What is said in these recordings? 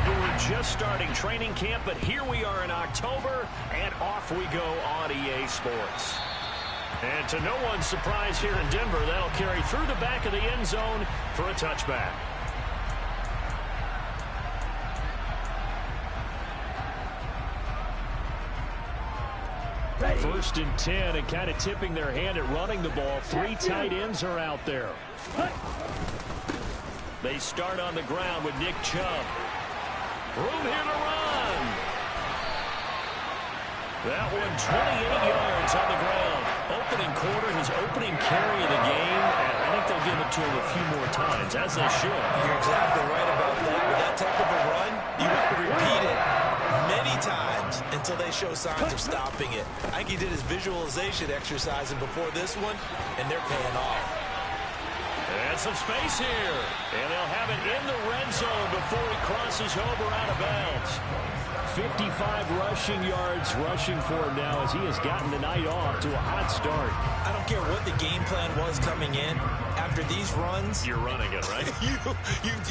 We're just starting training camp, but here we are in October, and off we go on EA Sports. And to no one's surprise here in Denver, that'll carry through the back of the end zone for a touchback. First and 10, and kind of tipping their hand at running the ball. 3 tight ends are out there. They start on the ground with Nick Chubb. Room here to run. That one 28 yards on the ground. Opening quarter, his opening carry of the game. And I think they'll give it to him a few more times, as they should. You're exactly right about that. With that type of a run, you have to repeat it many times until they show signs of stopping it. I think he did his visualization exercising before this one, and they're paying off. And some space here. And they'll have it in the red zone before he crosses over out of bounds. 55 rushing yards rushing for him now as he has gotten the night off to a hot start. I don't care what the game plan was coming in. After these runs, you're running it, right?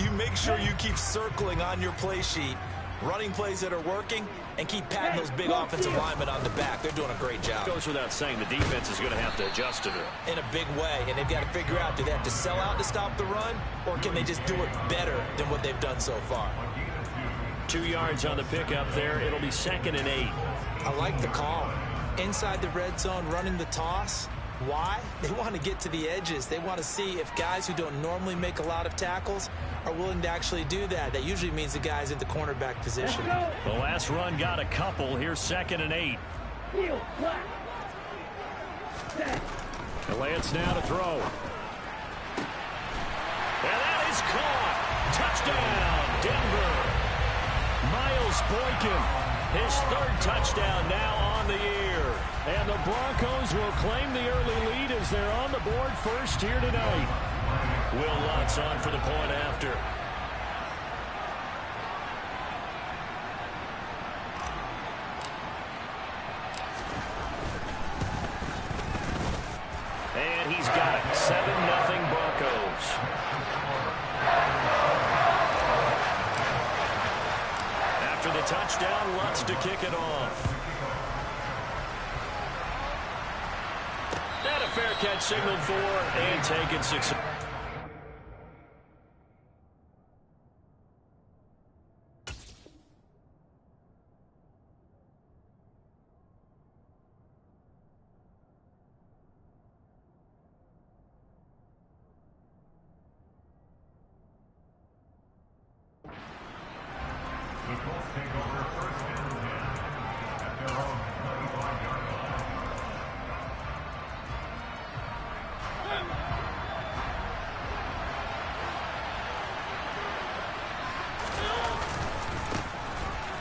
you make sure you keep circling on your play sheet, running plays that are working, and keep patting those big offensive linemen on the back. They're doing a great job. Goes without saying, the defense is going to have to adjust to it. In a big way, and they've got to figure out, do they have to sell out to stop the run, or can they just do it better than what they've done so far? 2 yards on the pickup there. It'll be 2nd and 8. I like the call. Inside the red zone, running the toss. Why? They want to get to the edges. They want to see if guys who don't normally make a lot of tackles are willing to actually do that. That usually means the guy's in the cornerback position. The last run got a couple. Here's 2nd and 8. Lance now to throw. And that is caught. Touchdown, Denver. Miles Boykin, his 3rd touchdown now on the year. And the Broncos will claim the early lead as they're on the board first here tonight. Will Lutz on for the point after. And he's got it. 7-0 Broncos. After the touchdown, Lutz to kick it off. And a fair catch signaled for and taken 6.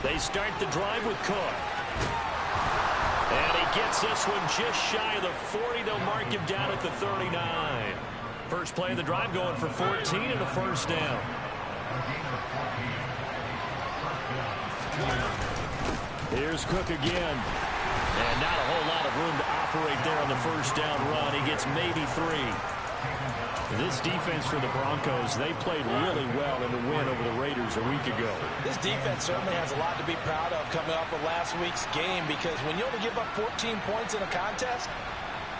They start the drive with Cook. And he gets this one just shy of the 40. They'll mark him down at the 39. First play of the drive going for 14 and a first down. Here's Cook again. And not a whole lot of room to operate there on the first down run. He gets maybe 3. This defense for the Broncos, they played really well in the win over the Raiders a week ago. This defense certainly has a lot to be proud of coming off of last week's game, because when you only give up 14 points in a contest,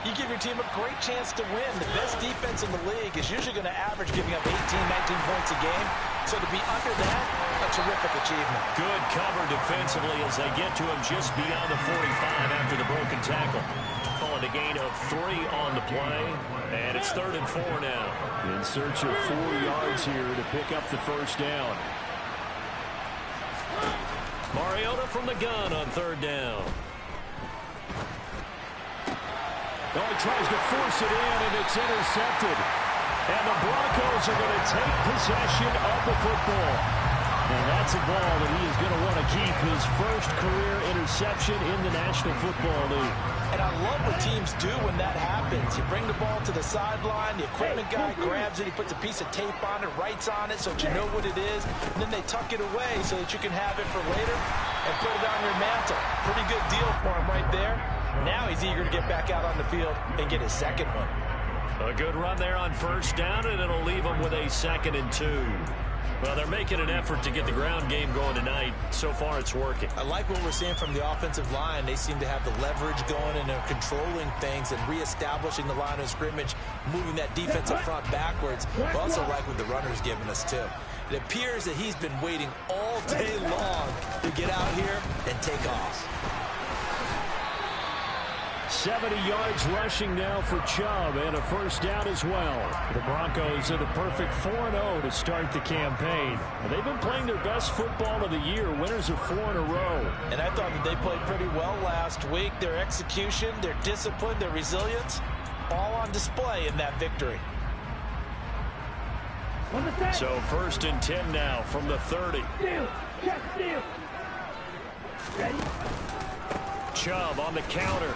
you give your team a great chance to win. The best defense in the league is usually going to average giving up 18, 19 points a game. So to be under that, a terrific achievement. Good cover defensively as they get to him just beyond the 45 after the broken tackle. Calling a gain of 3 on the play, and it's 3rd and 4 now. In search of 4 yards here to pick up the first down. Mariota from the gun on 3rd down. Oh, he tries to force it in, and it's intercepted. And the Broncos are going to take possession of the football. And that's a ball that he is going to want to keep, his first career interception in the National Football League. And I love what teams do when that happens. You bring the ball to the sideline, the equipment guy grabs it, he puts a piece of tape on it, writes on it so that you know what it is, and then they tuck it away so that you can have it for later and put it on your mantle. Pretty good deal for him right there. Now he's eager to get back out on the field and get his second one. A good run there on first down, and it'll leave him with a 2nd and 2. Well, they're making an effort to get the ground game going tonight. So far, it's working. I like what we're seeing from the offensive line. They seem to have the leverage going, and they're controlling things and reestablishing the line of scrimmage, moving that defensive front backwards. I also like what the runner's giving us, too. It appears that he's been waiting all day long to get out here and take off. 70 yards rushing now for Chubb, and a first down as well. The Broncos are the perfect 4-0 to start the campaign. They've been playing their best football of the year, winners of 4 in a row. And I thought that they played pretty well last week. Their execution, their discipline, their resilience, all on display in that victory. So 1st and 10 now from the 30. Ready? Chubb on the counter.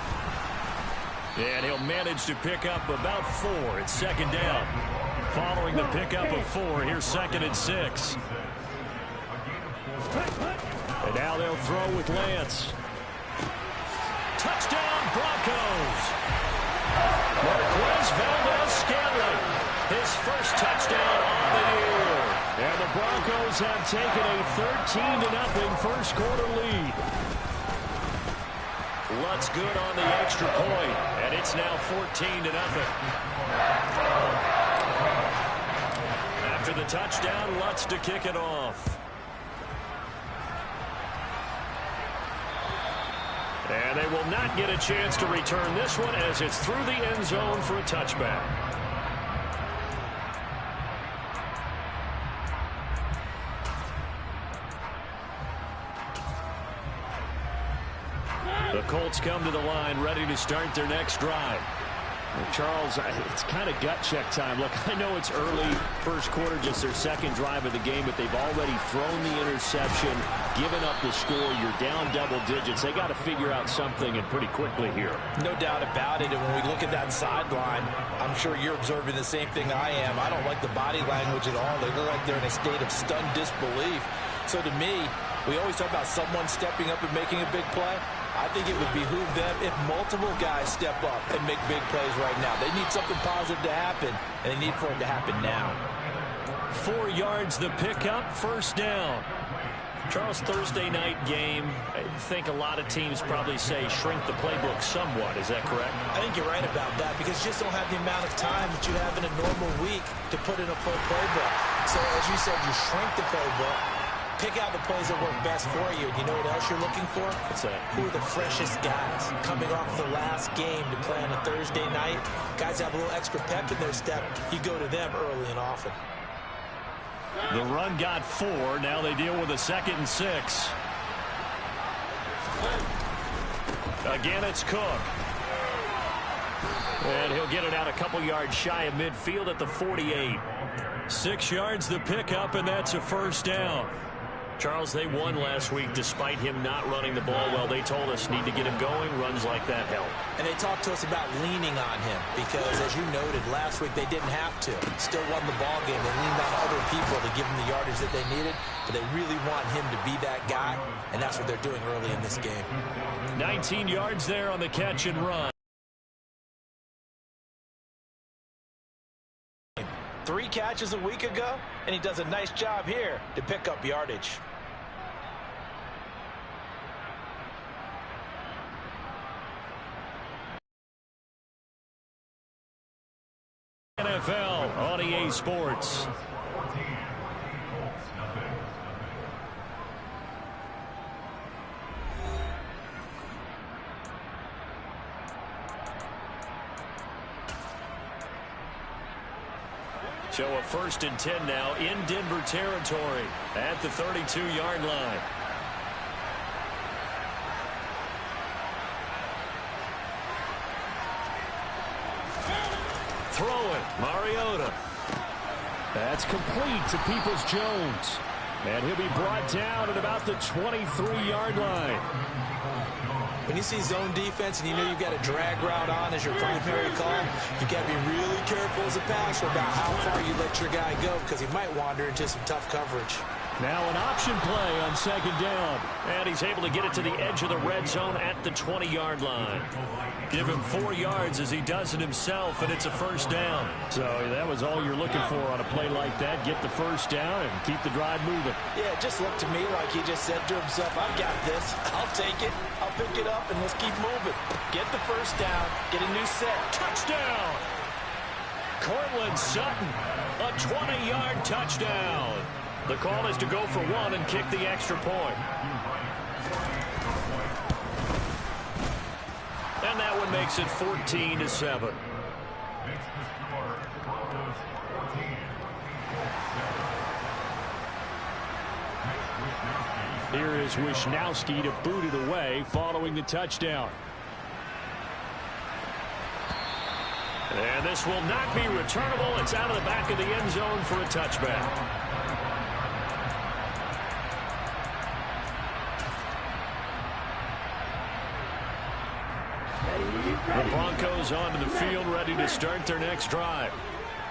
And he'll manage to pick up about 4. It's 2nd down. Following the pickup of 4, here's 2nd and 6. And now they'll throw with Lance. Touchdown, Broncos. Marquez Valdez-Scantling, his first touchdown on the year. And the Broncos have taken a 13-0 first quarter lead. Lutz good on the extra point, and it's now 14-0. After the touchdown, Lutz to kick it off. And they will not get a chance to return this one as it's through the end zone for a touchback. The Colts come to the line, ready to start their next drive. Well, Charles, it's kind of gut check time. Look, I know it's early, first quarter, just their 2nd drive of the game, but they've already thrown the interception, given up the score. You're down double digits. They got to figure out something, and pretty quickly here. No doubt about it. And when we look at that sideline, I'm sure you're observing the same thing I am. I don't like the body language at all. They look like they're in a state of stunned disbelief. So to me, we always talk about someone stepping up and making a big play. I think it would behoove them if multiple guys step up and make big plays right now. They need something positive to happen, and they need for it to happen now. 4 yards the pickup, first down. Charles, Thursday night game, I think a lot of teams probably say shrink the playbook somewhat. Is that correct? I think you're right about that because you just don't have the amount of time that you have in a normal week to put in a full playbook. So as you said, you shrink the playbook. Pick out the plays that work best for you. You know what else you're looking for? What's that? Who are the freshest guys coming off the last game to play on a Thursday night? Guys have a little extra pep in their step. You go to them early and often. The run got 4. Now they deal with a 2nd and 6. Again, it's Cook. And he'll get it out a couple yards shy of midfield at the 48. 6 yards the pickup, and that's a first down. Charles, they won last week despite him not running the ball well. They told us need to get him going. Runs like that help. And they talked to us about leaning on him because, as you noted, last week they didn't have to. Still won the ball game. They leaned on other people to give them the yardage that they needed, but they really want him to be that guy, and that's what they're doing early in this game. 19 yards there on the catch and run. 3 catches a week ago, and he does a nice job here to pick up yardage. NFL on EA Sports. So a 1st and 10 now in Denver territory at the 32-yard line. Throwing, Mariota. That's complete to Peoples-Jones. And he'll be brought down at about the 23-yard line. When you see zone defense and you know you've got a drag route on as your primary call, you've got to be really careful as a passer about how far you let your guy go because he might wander into some tough coverage. Now an option play on second down. And he's able to get it to the edge of the red zone at the 20-yard line. Give him 4 yards as he does it himself, and it's a first down. So that was all you're looking for on a play like that. Get the first down and keep the drive moving. Yeah, it just looked to me like he just said to himself, I've got this. I'll take it. I'll pick it up, and let's keep moving. Get the first down. Get a new set. Touchdown! Cortland Sutton, a 20-yard touchdown. The call is to go for 1 and kick the extra point. And that one makes it 14-7. Here is Wisnowski to boot it away following the touchdown. And this will not be returnable. It's out of the back of the end zone for a touchback. The Broncos onto the field, ready to start their next drive.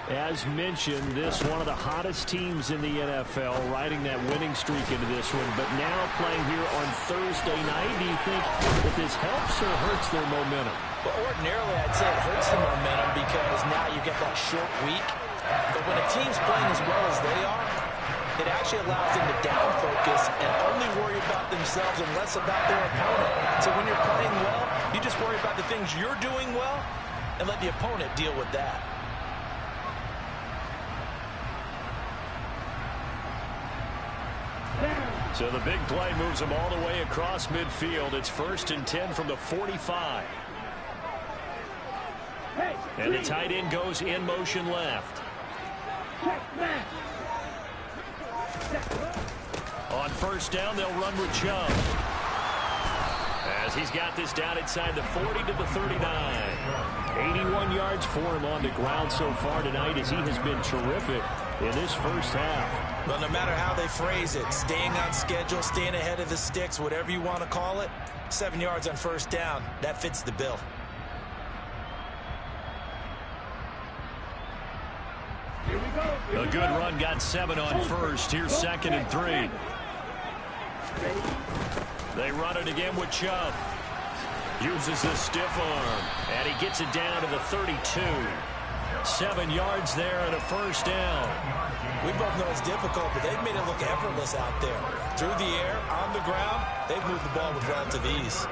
As mentioned, this one of the hottest teams in the NFL, riding that winning streak into this one, but now playing here on Thursday night. Do you think that this helps or hurts their momentum? Well, ordinarily, I'd say it hurts the momentum because now you get that short week. But when a team's playing as well as they are, it actually allows them to down focus and only worry about themselves and less about their opponent. So when you're playing well, you just worry about the things you're doing well and let the opponent deal with that. So the big play moves them all the way across midfield. It's 1st and 10 from the 45. And the tight end goes in motion left. On first down, they'll run with Chubb. As he's got this down inside the 40 to the 39. 81 yards for him on the ground so far tonight as he has been terrific in this first half. Well, no matter how they phrase it, staying on schedule, staying ahead of the sticks, whatever you want to call it, 7 yards on first down, that fits the bill. A good run, got 7 on first. Here's 2nd and 3. They run it again with Chubb. Uses the stiff arm, and he gets it down to the 32. 7 yards there and a first down. We both know it's difficult, but they've made it look effortless out there. Through the air, on the ground, they've moved the ball with relative ease.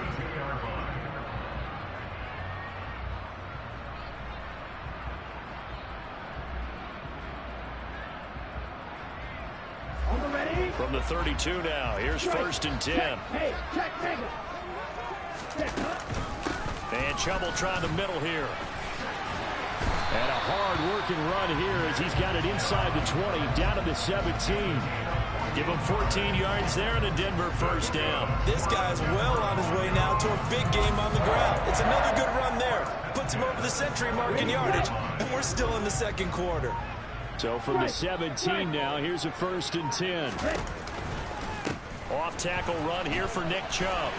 From the 32 now, here's 1st and 10. And Chubb will try the middle here. And a hard-working run here as he's got it inside the 20, down to the 17. Give him 14 yards there and a Denver first down. This guy's well on his way now to a big game on the ground. It's another good run there. Puts him over the century mark in yardage, and we're still in the second quarter. So from the 17 now, here's a 1st and 10. Off-tackle run here for Nick Chubb.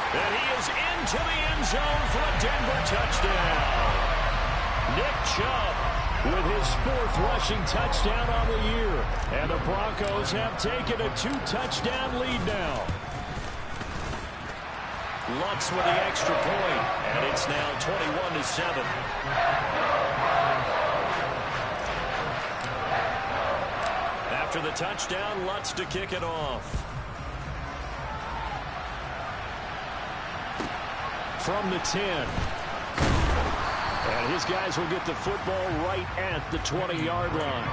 And he is into the end zone for a Denver touchdown. Nick Chubb with his 4th rushing touchdown on the year. And the Broncos have taken a 2-touchdown lead now. Lutz with the extra point, and it's now 21-7. After the touchdown, Lutz to kick it off. From the 10. And his guys will get the football right at the 20-yard line.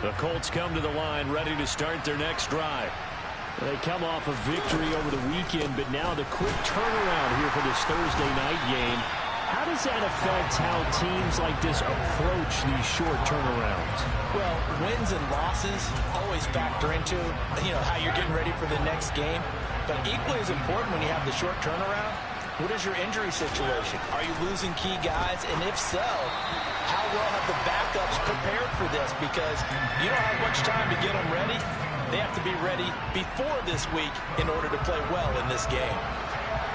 The Colts come to the line, ready to start their next drive. They come off a victory over the weekend, but now the quick turnaround here for this Thursday night game. How does that affect how teams like this approach these short turnarounds? Well, wins and losses always factor into, how you're getting ready for the next game. But equally as important when you have the short turnaround, what is your injury situation? Are you losing key guys? And if so, how well have the backups prepared for this? Because you don't have much time to get them ready. They have to be ready before this week in order to play well in this game.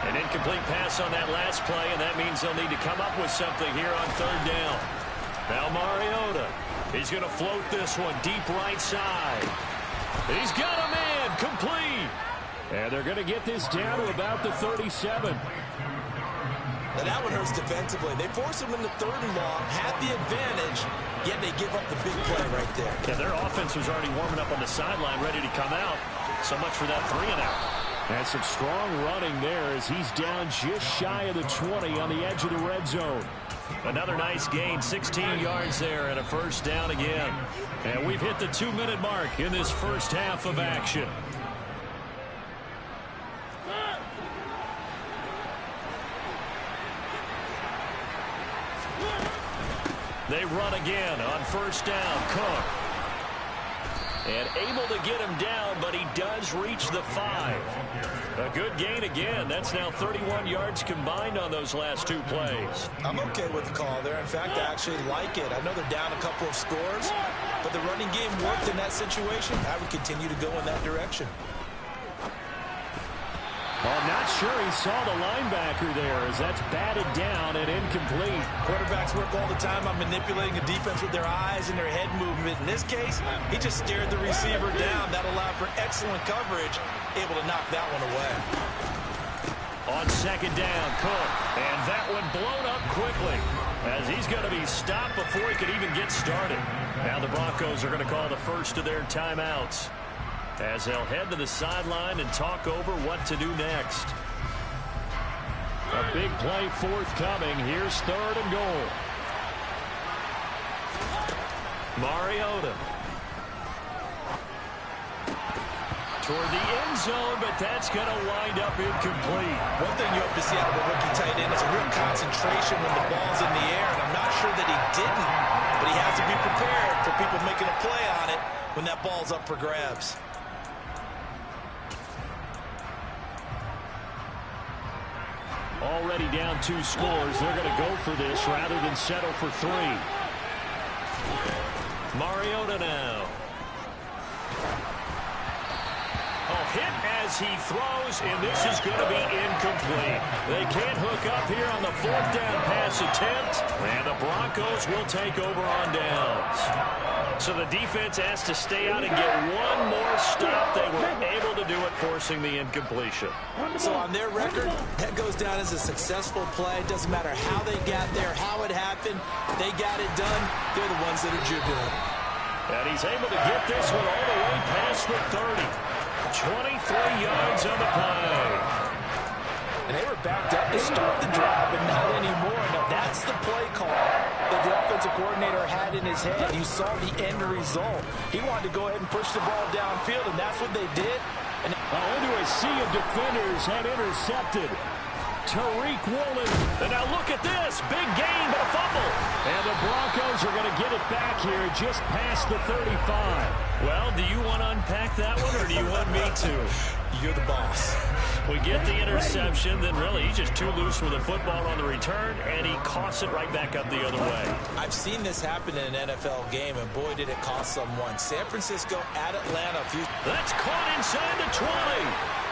An incomplete pass on that last play, and that means they'll need to come up with something here on third down. Now Mariota. He's going to float this one deep right side. He's got a man complete. And they're going to get this down to about the 37. Now that one hurts defensively. They force him into third and long, had the advantage, yet they give up the big play right there. Yeah, their offense was already warming up on the sideline, ready to come out. So much for that 3-and-out. And some strong running there as he's down just shy of the 20 on the edge of the red zone. Another nice gain, 16 yards there and a first down again. And we've hit the 2-minute mark in this first half of action. They run again on first down. Cook. And able to get him down, but he does reach the 5. A good gain again. That's now 31 yards combined on those last 2 plays. I'm okay with the call there. In fact, I actually like it. I know they're down a couple of scores, but the running game worked in that situation. I would continue to go in that direction. Well, I'm not sure he saw the linebacker there as that's batted down and incomplete. Quarterbacks work all the time on manipulating the defense with their eyes and their head movement. In this case, he just stared the receiver down. That allowed for excellent coverage, able to knock that one away. On second down, Cook. And that one blown up quickly as he's going to be stopped before he could even get started. Now the Broncos are going to call the first of their timeouts as they'll head to the sideline and talk over what to do next. A big play forthcoming. Here's third and goal. Mariota. Toward the end zone, but that's going to wind up incomplete. One thing you hope to see out of a rookie tight end is a real concentration when the ball's in the air, and I'm not sure that he didn't, but he has to be prepared for people making a play on it when that ball's up for grabs. Already down 2 scores. They're going to go for this rather than settle for 3. Mariota now. Hit as he throws, and this is going to be incomplete. They can't hook up here on the 4th down pass attempt, and the Broncos will take over on downs. So the defense has to stay out and get one more stop. They were able to do it, forcing the incompletion. So on their record, that goes down as a successful play. It doesn't matter how they got there, how it happened. They got it done. They're the ones that are jubilant. And he's able to get this one all the way past the 30. 23 yards on the play. And they were backed up to start the drive, but not anymore. Now, that's the play call that the offensive coordinator had in his head. You saw the end result. He wanted to go ahead and push the ball downfield, and that's what they did. And into a sea of defenders had intercepted. Tariq Woolen. And now look at this. Big gain, but a fumble. And the Broncos are going to get it back here just past the 35. Well, do you want to unpack that one, or do you want me to? You're the boss. We get the interception, then really he's just too loose with the football on the return, and he coughs it right back up the other way. I've seen this happen in an NFL game, and boy, did it cost someone. San Francisco at Atlanta. That's caught inside the 20.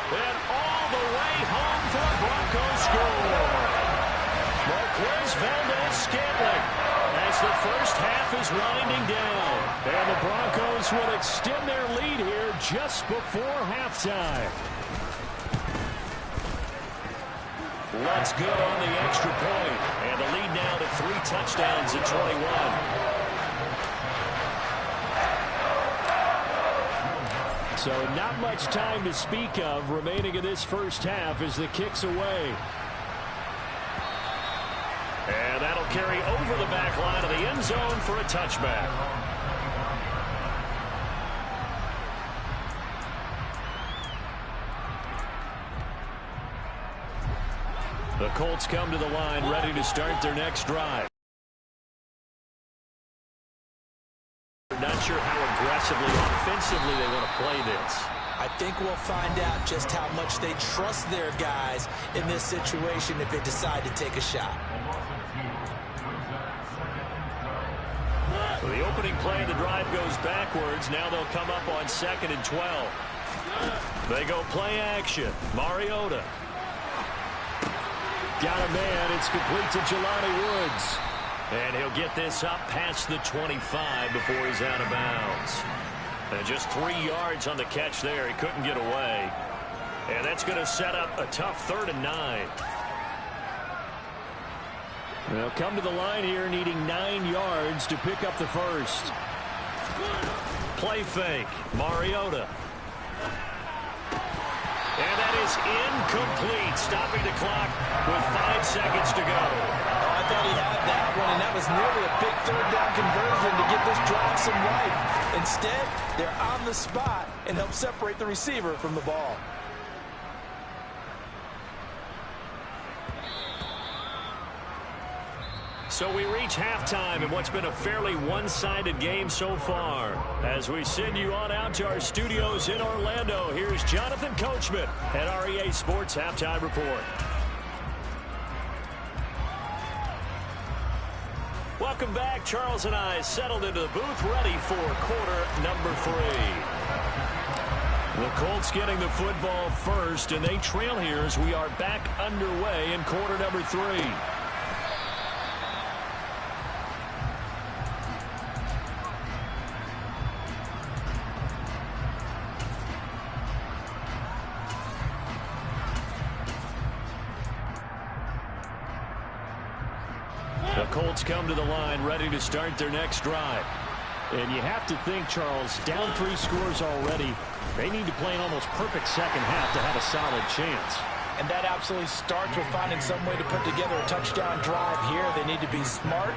And all the way home for a Broncos score. Marquez Valdez-Scantling as the first half is winding down. And the Broncos will extend their lead here just before halftime. Let's go on the extra point. And the lead now to 3 touchdowns at 21. So not much time to speak of remaining in this first half as the kick's away. And that'll carry over the back line of the end zone for a touchback. The Colts come to the line ready to start their next drive. Not sure how aggressively, offensively they want to play this. I think we'll find out just how much they trust their guys in this situation if they decide to take a shot. So the opening play of the drive goes backwards. Now they'll come up on 2nd and 12. They go play action. Mariota. Got a man. It's complete to Jelani Woods. And he'll get this up past the 25 before he's out of bounds. And just 3 yards on the catch there. He couldn't get away. And that's going to set up a tough 3rd and 9. They'll come to the line here needing 9 yards to pick up the first. Play fake. Mariota. And that is incomplete, stopping the clock with 5 seconds to go. Oh, I thought he had that one, and that was nearly a big 3rd down conversion to give this drive some life. Instead, they're on the spot and help separate the receiver from the ball. So we reach halftime in what's been a fairly one-sided game so far. As we send you on out to our studios in Orlando, here's Jonathan Coachman at REA Sports Halftime Report. Welcome back. Charles and I settled into the booth, ready for quarter number 3. The Colts getting the football first, and they trail here as we are back underway in quarter number 3. The Colts come to the line ready to start their next drive. And you have to think, Charles, down 3 scores already. They need to play an almost perfect second half to have a solid chance. And that absolutely starts with finding some way to put together a touchdown drive here. They need to be smart,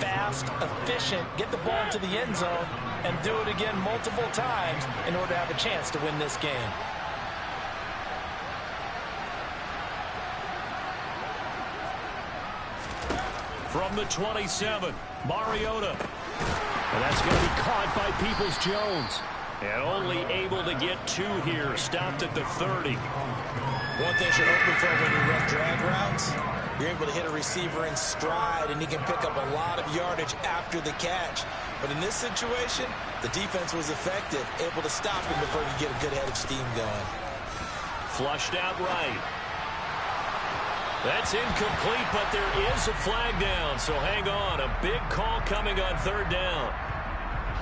fast, efficient, get the ball to the end zone, and do it again multiple times in order to have a chance to win this game. From the 27, Mariota. And that's going to be caught by Peoples-Jones. And only able to get 2 here. Stopped at the 30. One thing you're hoping for when you run drag routes, you're able to hit a receiver in stride, and he can pick up a lot of yardage after the catch. But in this situation, the defense was effective, able to stop him before he could get a good head of steam going. Flushed out right. That's incomplete, but there is a flag down, so hang on. A big call coming on 3rd down.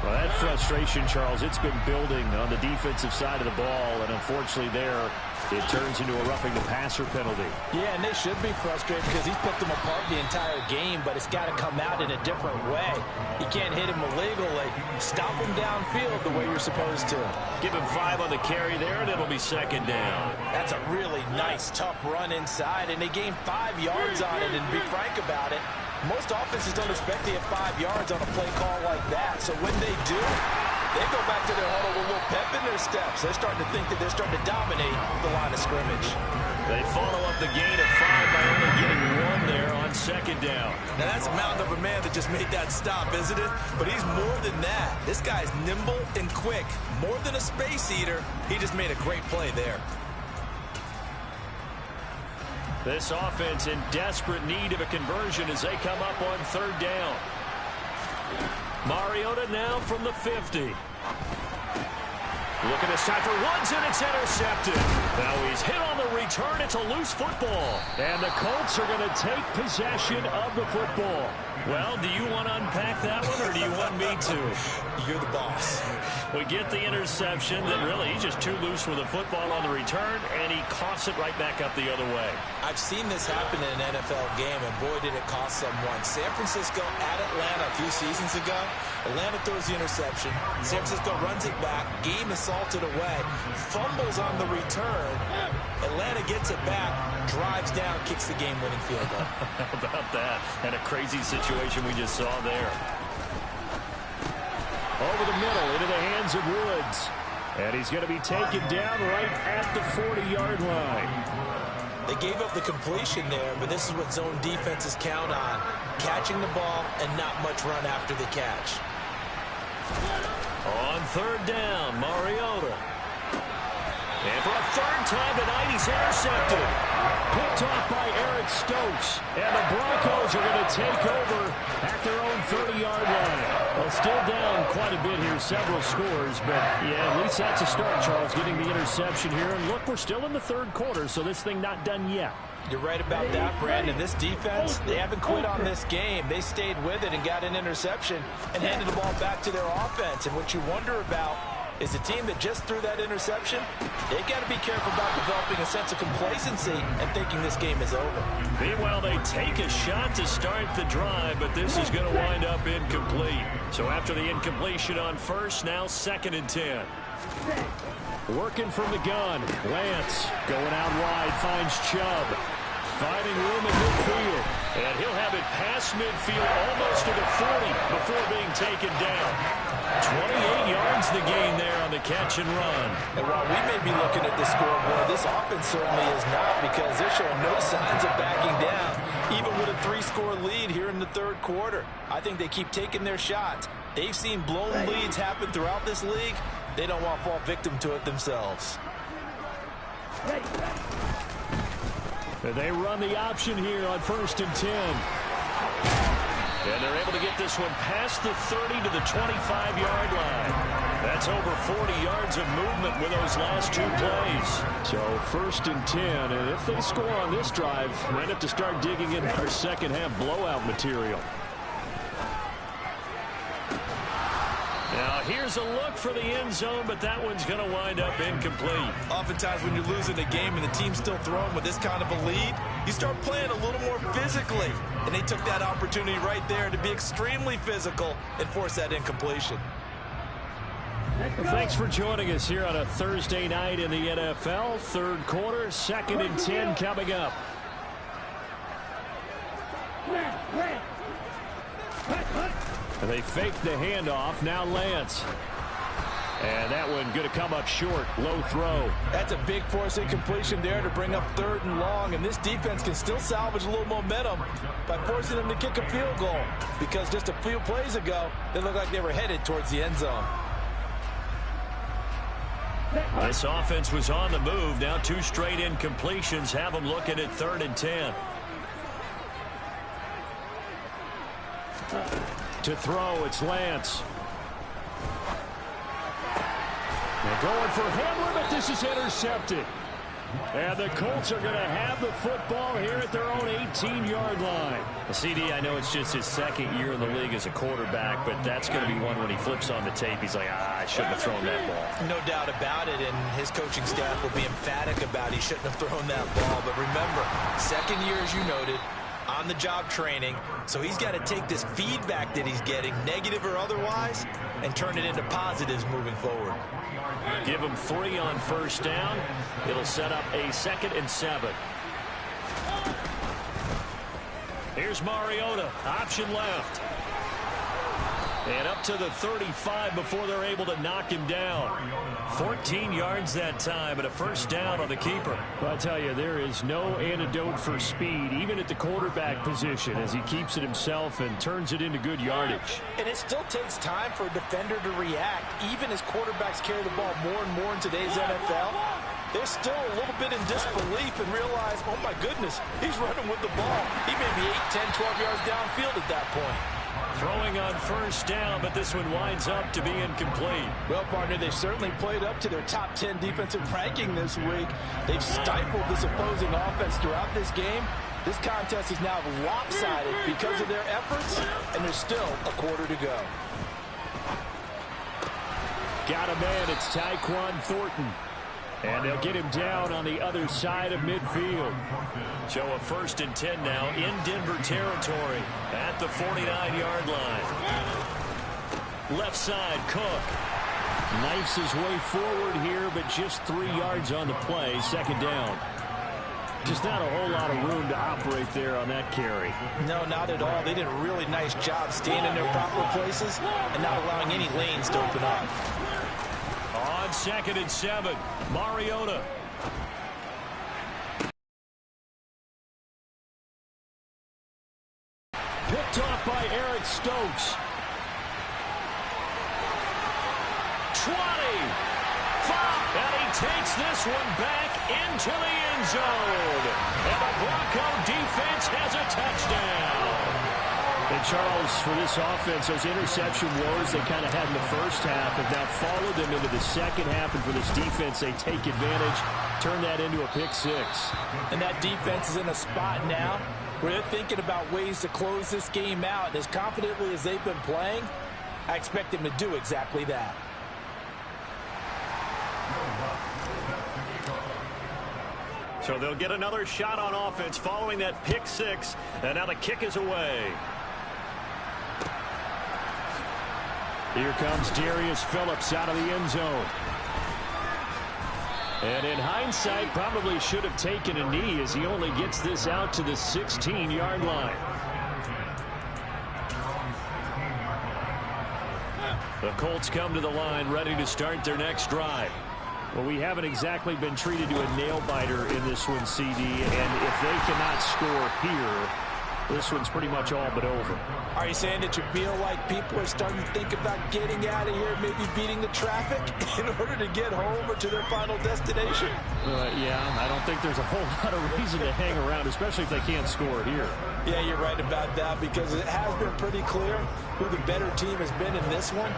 Well, that frustration, Charles, it's been building on the defensive side of the ball, and unfortunately there, it turns into a roughing the passer penalty. Yeah, and they should be frustrated because he's picked them apart the entire game, but it's got to come out in a different way. You can't hit him illegally. Stop him downfield the way you're supposed to. Give him 5 on the carry there, and it'll be 2nd down. That's a really nice, tough run inside, and they gained 5 yards on it, and to be frank about it, most offenses don't expect to hit 5 yards on a play call like that. So when they do, they go back to their huddle with a little pep in their steps. They're starting to think that they're starting to dominate the line of scrimmage. They follow up the gain of 5 by only getting 1 there on 2nd down. Now that's a mountain of a man that just made that stop, isn't it? But he's more than that. This guy's nimble and quick. More than a space eater, he just made a great play there. This offense in desperate need of a conversion as they come up on 3rd down. Mariota now from the 50. Looking this time for Woods, and it's intercepted. Now he's hit on the return. It's a loose football. And the Colts are going to take possession of the football. Well, do you want to unpack that one, or do you want me to? You're the boss. We get the interception. Then really, he's just too loose with the football on the return, and he coughs it right back up the other way. I've seen this happen in an NFL game, and boy, did it cost someone. San Francisco at Atlanta a few seasons ago. Atlanta throws the interception. San Francisco runs it back. Game is salted away. Fumbles on the return. Atlanta gets it back, drives down, kicks the game-winning field goal. How about that? And a crazy situation we just saw there. Over the middle, into the hands of Woods. And he's going to be taken down right at the 40-yard line. They gave up the completion there, but this is what zone defenses count on. Catching the ball and not much run after the catch. On 3rd down, Mariota. And for a 3rd time tonight, he's intercepted. Picked off by Aaron Eric Stokes. And the Broncos are going to take over at their own 30-yard line. Well, still down quite a bit here, several scores. But, yeah, at least that's a start, Charles, getting the interception here. And, look, we're still in the third quarter, so this thing not done yet. You're right about that, Brandon. This defense, they haven't quit on this game. They stayed with it and got an interception and handed the ball back to their offense. And what you wonder about is the team that just threw that interception, they got to be careful about developing a sense of complacency and thinking this game is over. Meanwhile, they take a shot to start the drive, but this is going to wind up incomplete. So after the incompletion on first, now 2nd and 10. Working from the gun. Lance going out wide, finds Chubb. Finding room in midfield. And he'll have it past midfield almost to the 40 before being taken down. 28 yards the gain there on the catch and run. And while we may be looking at the scoreboard, this offense certainly is not, because they're showing no signs of backing down, even with a 3-score lead here in the third quarter. I think they keep taking their shots. They've seen blown leads happen throughout this league. They don't want to fall victim to it themselves. They run the option here on 1st and 10. And they're able to get this one past the 30 to the 25-yard line. That's over 40 yards of movement with those last 2 plays. So 1st and 10, and if they score on this drive, might have to start digging in our second half blowout material. Now here's a look for the end zone, but that one's going to wind up incomplete. Oftentimes when you're losing a game and the team's still throwing with this kind of a lead, you start playing a little more physically. And they took that opportunity right there to be extremely physical and force that incompletion. Well, thanks for joining us here on a Thursday night in the NFL. Third quarter, 2nd and 10 coming up. And they fake the handoff. Now Lance. And that one going to come up short. Low throw. That's a big force incompletion there to bring up 3rd and long. And this defense can still salvage a little momentum by forcing them to kick a field goal. Because just a few plays ago, they looked like they were headed towards the end zone. This offense was on the move. Now 2 straight incompletions have them looking at 3rd and 10. To throw, it's Lance. They're going for Hamler, but this is intercepted. And the Colts are going to have the football here at their own 18-yard line. Well, CD, I know it's just his 2nd year in the league as a quarterback, but that's going to be one when he flips on the tape. He's like, I shouldn't have thrown that ball. No doubt about it, and his coaching staff will be emphatic about he shouldn't have thrown that ball. But remember, 2nd year, as you noted, on-the-job training, so he's got to take this feedback that he's getting, negative or otherwise, and turn it into positives moving forward. Give him 3 on first down. It'll set up a 2nd and 7. Here's Mariota, option left. And up to the 35 before they're able to knock him down. 14 yards that time, and a first down on the keeper. Well, I tell you, there is no antidote for speed, even at the quarterback position, as he keeps it himself and turns it into good yardage. And it still takes time for a defender to react, even as quarterbacks carry the ball more and more in today's NFL. They're still a little bit in disbelief and realize, oh my goodness, he's running with the ball. He may be 8, 10, 12 yards downfield at that point. Throwing on first down, but this one winds up to be incomplete. Well, partner, they've certainly played up to their top 10 defensive ranking this week. They've stifled this opposing offense throughout this game. This contest is now lopsided because of their efforts, and there's still a quarter to go. Got a man, it's Tyquan Thornton. And they'll get him down on the other side of midfield. So a 1st and 10 now in Denver territory at the 49-yard line. Left side, Cook. Knifes his way forward here, but just 3 yards on the play. 2nd down. Just not a whole lot of room to operate there on that carry. No, not at all. They did a really nice job staying in their proper places and not allowing any lanes to open up. On 2nd and 7, Mariota. Picked off by Eric Stokes. 20. 5. And he takes this one back into the end zone. And the Bronco defense Charles, for this offense, those interception woes they kind of had in the first half have now followed them into the second half. And for this defense, they take advantage, turn that into a pick six. And that defense is in a spot now where they're thinking about ways to close this game out. And as confidently as they've been playing, I expect them to do exactly that. So they'll get another shot on offense following that pick six. And now the kick is away. Here comes Darius Phillips out of the end zone. And in hindsight, probably should have taken a knee as he only gets this out to the 16-yard line. The Colts come to the line ready to start their next drive. Well, we haven't exactly been treated to a nail-biter in this one, CD, and if they cannot score here, this one's pretty much all but over. Are you saying that you feel like people are starting to think about getting out of here, maybe beating the traffic in order to get home or to their final destination? Yeah, I don't think there's a whole lot of reason to hang around, especially if they can't score here. Yeah, you're right about that, because it has been pretty clear who the better team has been in this one.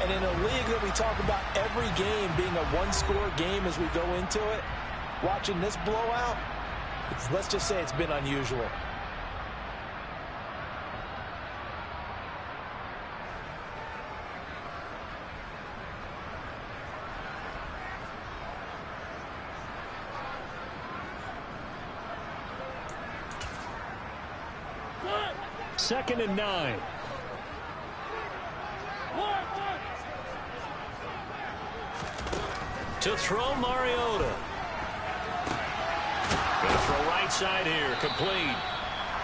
And in a league that we talk about every game being a one-score game as we go into it, watching this blowout, let's just say it's been unusual. Second and 9. To throw, Mariota. Going to throw right side here, complete.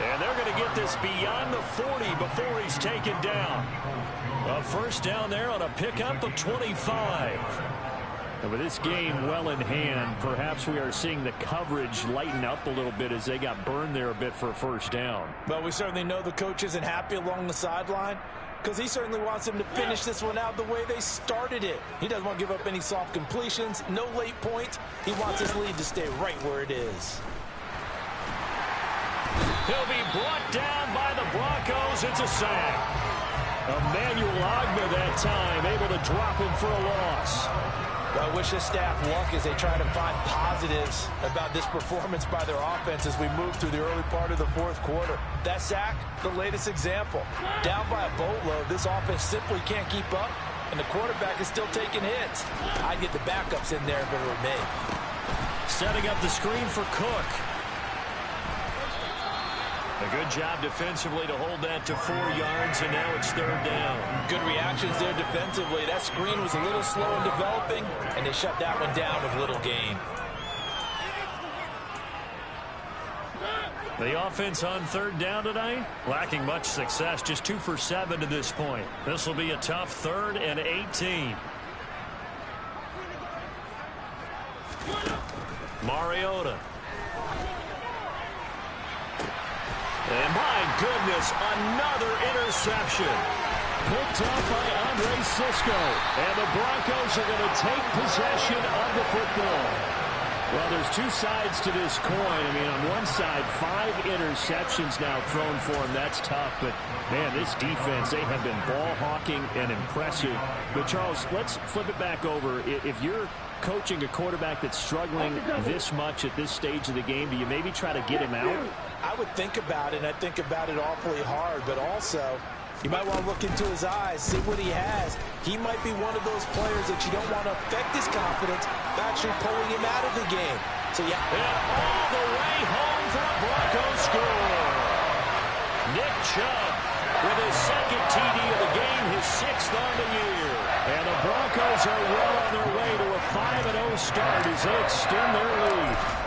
And they're going to get this beyond the 40 before he's taken down. A first down there on a pickup of 25. And with this game well in hand, perhaps we are seeing the coverage lighten up a little bit as they got burned there a bit for a first down. Well, we certainly know the coach isn't happy along the sideline, because he certainly wants them to finish this one out the way they started it. He doesn't want to give up any soft completions, no late points. He wants his lead to stay right where it is. He'll be brought down by the Broncos. It's a sack. Emmanuel Ogbah that time, able to drop him for a loss. Well, I wish the staff luck as they try to find positives about this performance by their offense as we move through the early part of the fourth quarter. That sack, the latest example. Down by a boatload, this offense simply can't keep up, and the quarterback is still taking hits. I'd get the backups in there if it were me. Setting up the screen for Cook. A good job defensively to hold that to 4 yards, and now it's third down. Good reactions there defensively. That screen was a little slow in developing, and they shut that one down with little gain. The offense on third down tonight, lacking much success, just 2 for 7 to this point. This will be a tough 3rd and 18. Mariota. And my goodness, another interception. Picked up by Andre Sisco. And the Broncos are going to take possession of the football. Well, there's 2 sides to this coin. I mean, on one side, 5 interceptions now thrown for him. That's tough. But, man, this defense, they have been ball hawking and impressive. But, Charles, let's flip it back over. If you're coaching a quarterback that's struggling this much at this stage of the game, do you maybe try to get him out? I would think about it, and I think about it awfully hard. But also, you might want to look into his eyes, see what he has. He might be one of those players that you don't want to affect his confidence by actually pulling him out of the game. So, yeah. And all the way home for a Broncos score. Nick Chubb with his 2nd TD of the game, his 6th on the year. And the Broncos are well on their way to a 5-0 start as they extend their lead.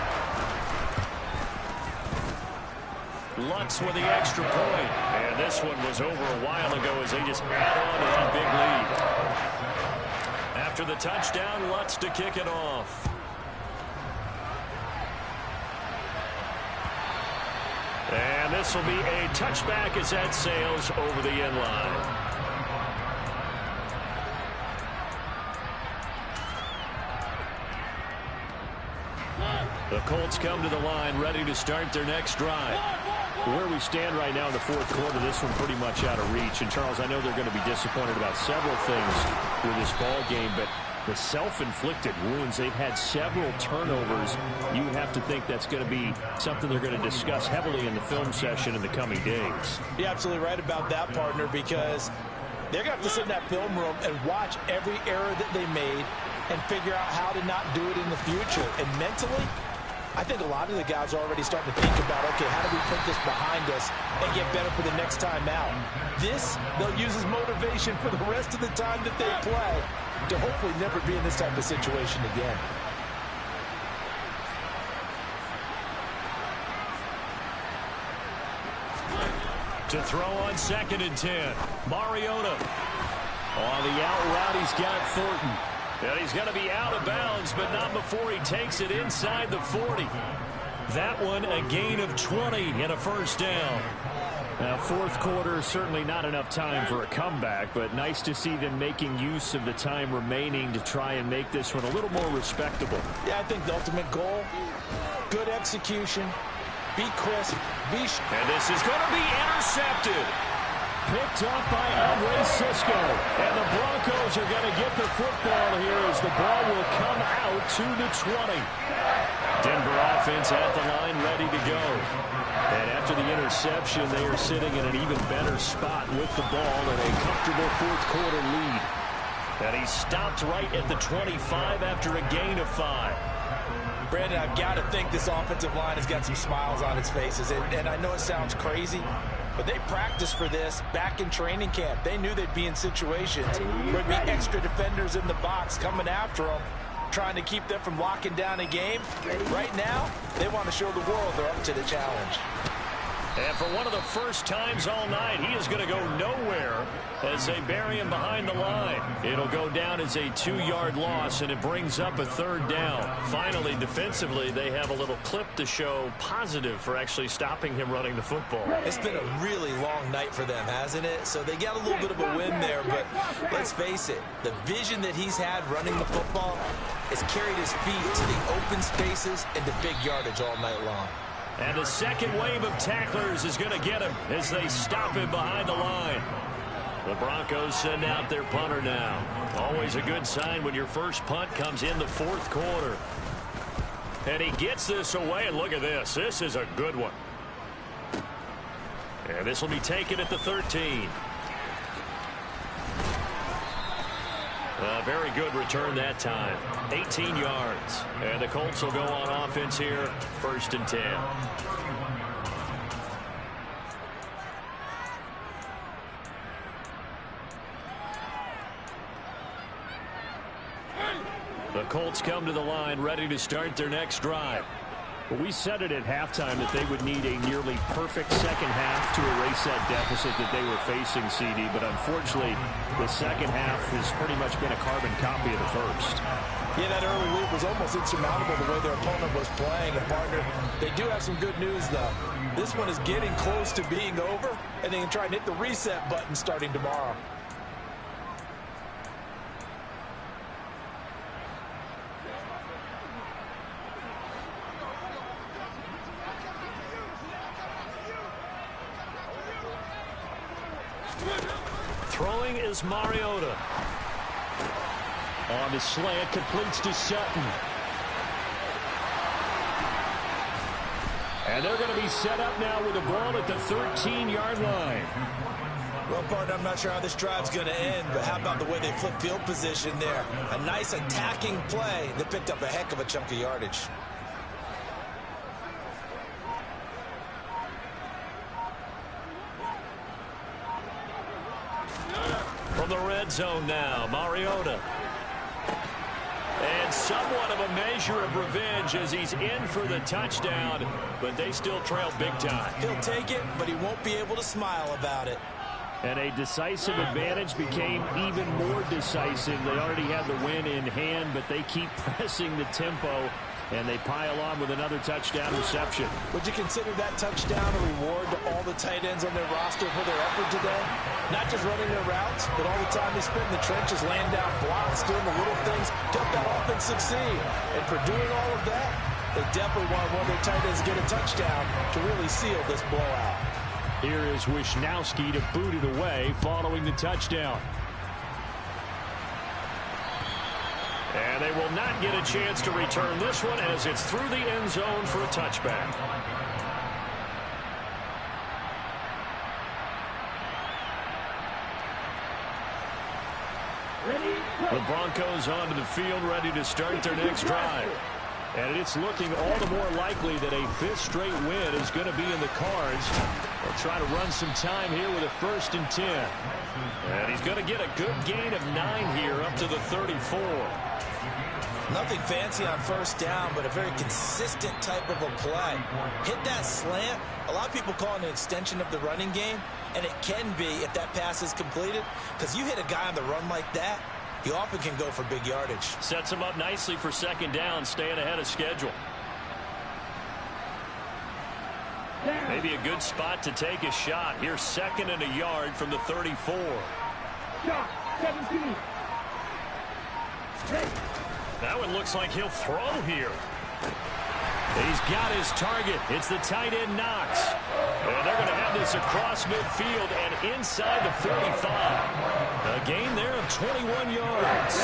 Lutz with the extra point. And this one was over a while ago as they just add on to that big lead. After the touchdown, Lutz to kick it off. And this will be a touchback as that sails over the end line. The Colts come to the line ready to start their next drive. Where we stand right now in the fourth quarter, this one pretty much out of reach. And, Charles, I know they're going to be disappointed about several things with this ball game, but the self-inflicted wounds, they've had several turnovers. You would have to think that's going to be something they're going to discuss heavily in the film session in the coming days. You're absolutely right about that, partner, because they're going to have to sit in that film room and watch every error that they made and figure out how to not do it in the future. And mentally, I think a lot of the guys are already starting to think about, okay, how do we put this behind us and get better for the next time out? This, they'll use as motivation for the rest of the time that they play to hopefully never be in this type of situation again. To throw on 2nd and 10. Mariota. On the out route, he's got Thornton. And he's going to be out of bounds, but not before he takes it inside the 40. That one a gain of 20 and a first down. Now, fourth quarter, certainly not enough time for a comeback, but nice to see them making use of the time remaining to try and make this one a little more respectable. Yeah, I think the ultimate goal, good execution, be crisp, and this is going to be intercepted. Picked up by Andre Cisco. And the Broncos are going to get the football here as the ball will come out to the 20. Denver offense at the line ready to go. And after the interception, they are sitting in an even better spot with the ball and a comfortable fourth quarter lead. And he stopped right at the 25 after a gain of 5. Brandon, I've got to think this offensive line has got some smiles on its faces. And I know it sounds crazy, but they practiced for this back in training camp. They knew they'd be in situations where there'd be extra defenders in the box coming after them, trying to keep them from locking down a game. Right now, they want to show the world they're up to the challenge. And for one of the first times all night, he is going to go nowhere as they bury him behind the line. It'll go down as a 2-yard loss, and it brings up a 3rd down. Finally, defensively, they have a little clip to show positive for actually stopping him running the football. It's been a really long night for them, hasn't it? So they got a little bit of a win there, but let's face it, the vision that he's had running the football has carried his feet to the open spaces and the big yardage all night long. And the second wave of tacklers is going to get him as they stop him behind the line. The Broncos send out their punter now. Always a good sign when your first punt comes in the fourth quarter. And he gets this away, and look at this. This is a good one. And this will be taken at the 13. A very good return that time. 18 yards. And the Colts will go on offense here. 1st and 10. The Colts come to the line ready to start their next drive. Well, we said it at halftime that they would need a nearly perfect second half to erase that deficit that they were facing, CD. But unfortunately, the second half has pretty much been a carbon copy of the first. Yeah, that early lead was almost insurmountable the way their opponent was playing. And, partner, they do have some good news, though. This one is getting close to being over, and they can try and hit the reset button starting tomorrow. Throwing is Mariota. On the slant, completes to Sutton. And they're going to be set up now with the ball at the 13-yard line. Well, partner, I'm not sure how this drive's going to end, but how about the way they flip field position there? A nice attacking play that picked up a heck of a chunk of yardage. From the red zone now, Mariota. And somewhat of a measure of revenge as he's in for the touchdown, but they still trail big time. He'll take it, but he won't be able to smile about it. And a decisive advantage became even more decisive. They already had the win in hand, but they keep pressing the tempo, and they pile on with another touchdown reception. Would you consider that touchdown a reward to all the tight ends on their roster for their effort today? Not just running their routes, but all the time they spent in the trenches, laying down blocks, doing the little things to help that offense succeed. And for doing all of that, They definitely want one of their tight ends to get a touchdown to really seal this blowout. Here is Wisnowski to boot it away following the touchdown. And they will not get a chance to return this one as it's through the end zone for a touchback. The Broncos onto the field, ready to start their next drive. And it's looking all the more likely that a fifth straight win is going to be in the cards. They'll try to run some time here with a 1st and 10. And he's going to get a good gain of 9 here up to the 34. Nothing fancy on first down, but a very consistent type of a play. Hit that slant. A lot of people call it an extension of the running game, and it can be if that pass is completed, because you hit a guy on the run like that, you often can go for big yardage. Sets him up nicely for 2nd down, staying ahead of schedule. Maybe a good spot to take a shot. Here's 2nd and a yard from the 34. Shot, 17. That one looks like he'll throw here. He's got his target. It's the tight end Knox. And they're going to have this across midfield and inside the 45. A gain there of 21 yards.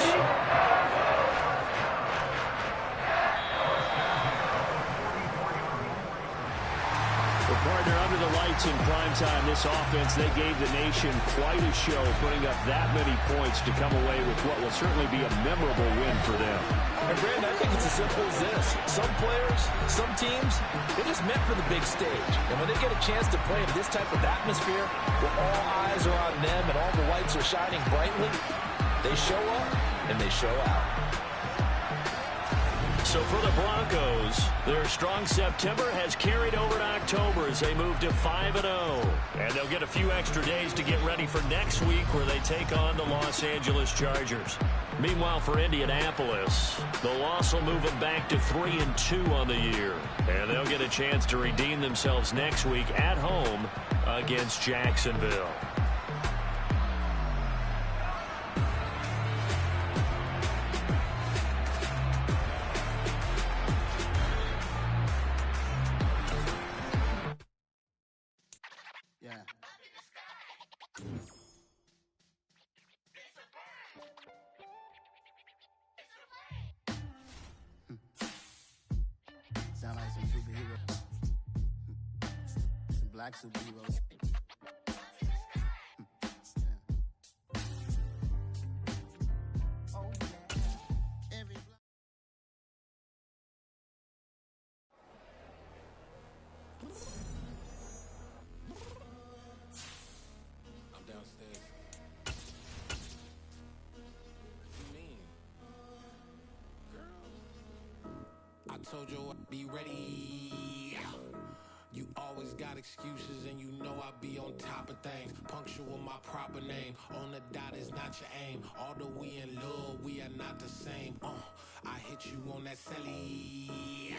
Partner, under the lights in primetime, this offense, they gave the nation quite a show, putting up that many points to come away with what will certainly be a memorable win for them. And Brandon, I think it's as simple as this. Some players, some teams, they're just meant for the big stage. And when they get a chance to play in this type of atmosphere, where all eyes are on them and all the lights are shining brightly, they show up and they show out. So for the Broncos, their strong September has carried over to October as they move to 5-0. And they'll get a few extra days to get ready for next week where they take on the Los Angeles Chargers. Meanwhile, for Indianapolis, the loss will move them back to 3-2 on the year. And they'll get a chance to redeem themselves next week at home against Jacksonville. Black superheroes. I'm downstairs. What you mean? Girl, I told you I'd be ready. You always got excuses and you know I be on top of things. Punctual my proper name. On the dot is not your aim. Although we in love, we are not the same. I hit you on that celly.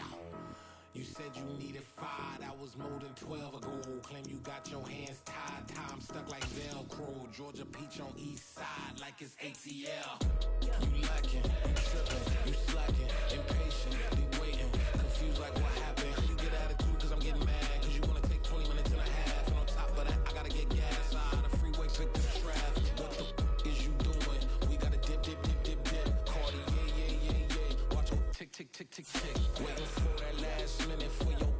You said you needed 5, that was more than 12 ago. Claim you got your hands tied, time stuck like Velcro. Georgia peach on east side like it's ATL. You lacking, you tripping, you slacking, impatient, be waiting, confused like what happened. You get attitude cause I'm getting mad, cause you wanna take 20 minutes and a half. And on top of that, I gotta get gas out of the freeway, pick the traffic. What the is you doing? We gotta dip, dip, dip, dip, dip. Cardi, yeah. Watch it tick, tick, tick, tick, tick. Waiting for that last minute for your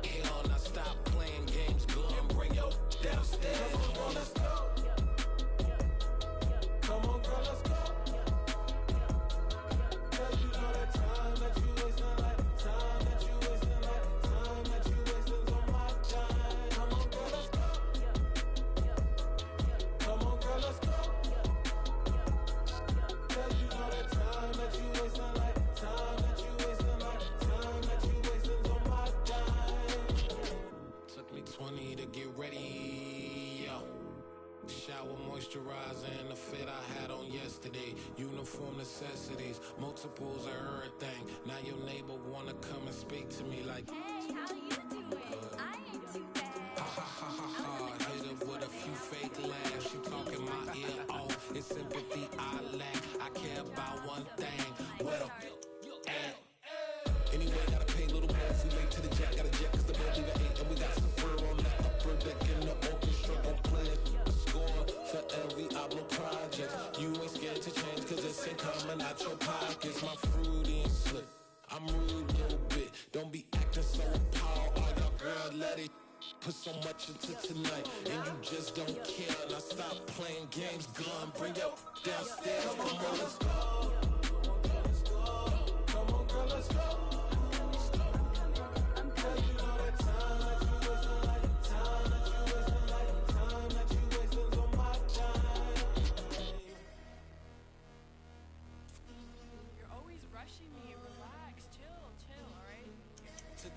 hell. Now stop playing games, go and bring your downstairs. Come on, let's go. Come on, girl, let's go. Cause you know that time that you wasting, like time that you wasting, like time that you wasting on my time. Come on, girl, let's go. Come on, girl, let's go. Cause you know that time that you wasting, like time that you wasting, like time that you wasting on my time. Took me 20 to get ready, yo. Shower moisturizer and the fit I had on yesterday. Uniform necessities, multiples of everything. Now your neighbor wanna come and speak to me like, hey, how you doing? I ain't too bad. ha ha ha ha ha. Hit her with a few fake laughs. She talking my ear off. It's sympathy I lack. I care about one thing. What a at. Anyway, gotta pay this put so much into tonight, and you just don't care. Now stop playing games, gun, bring your downstairs. Come on, girl, let's go. Come on, girl, let's go.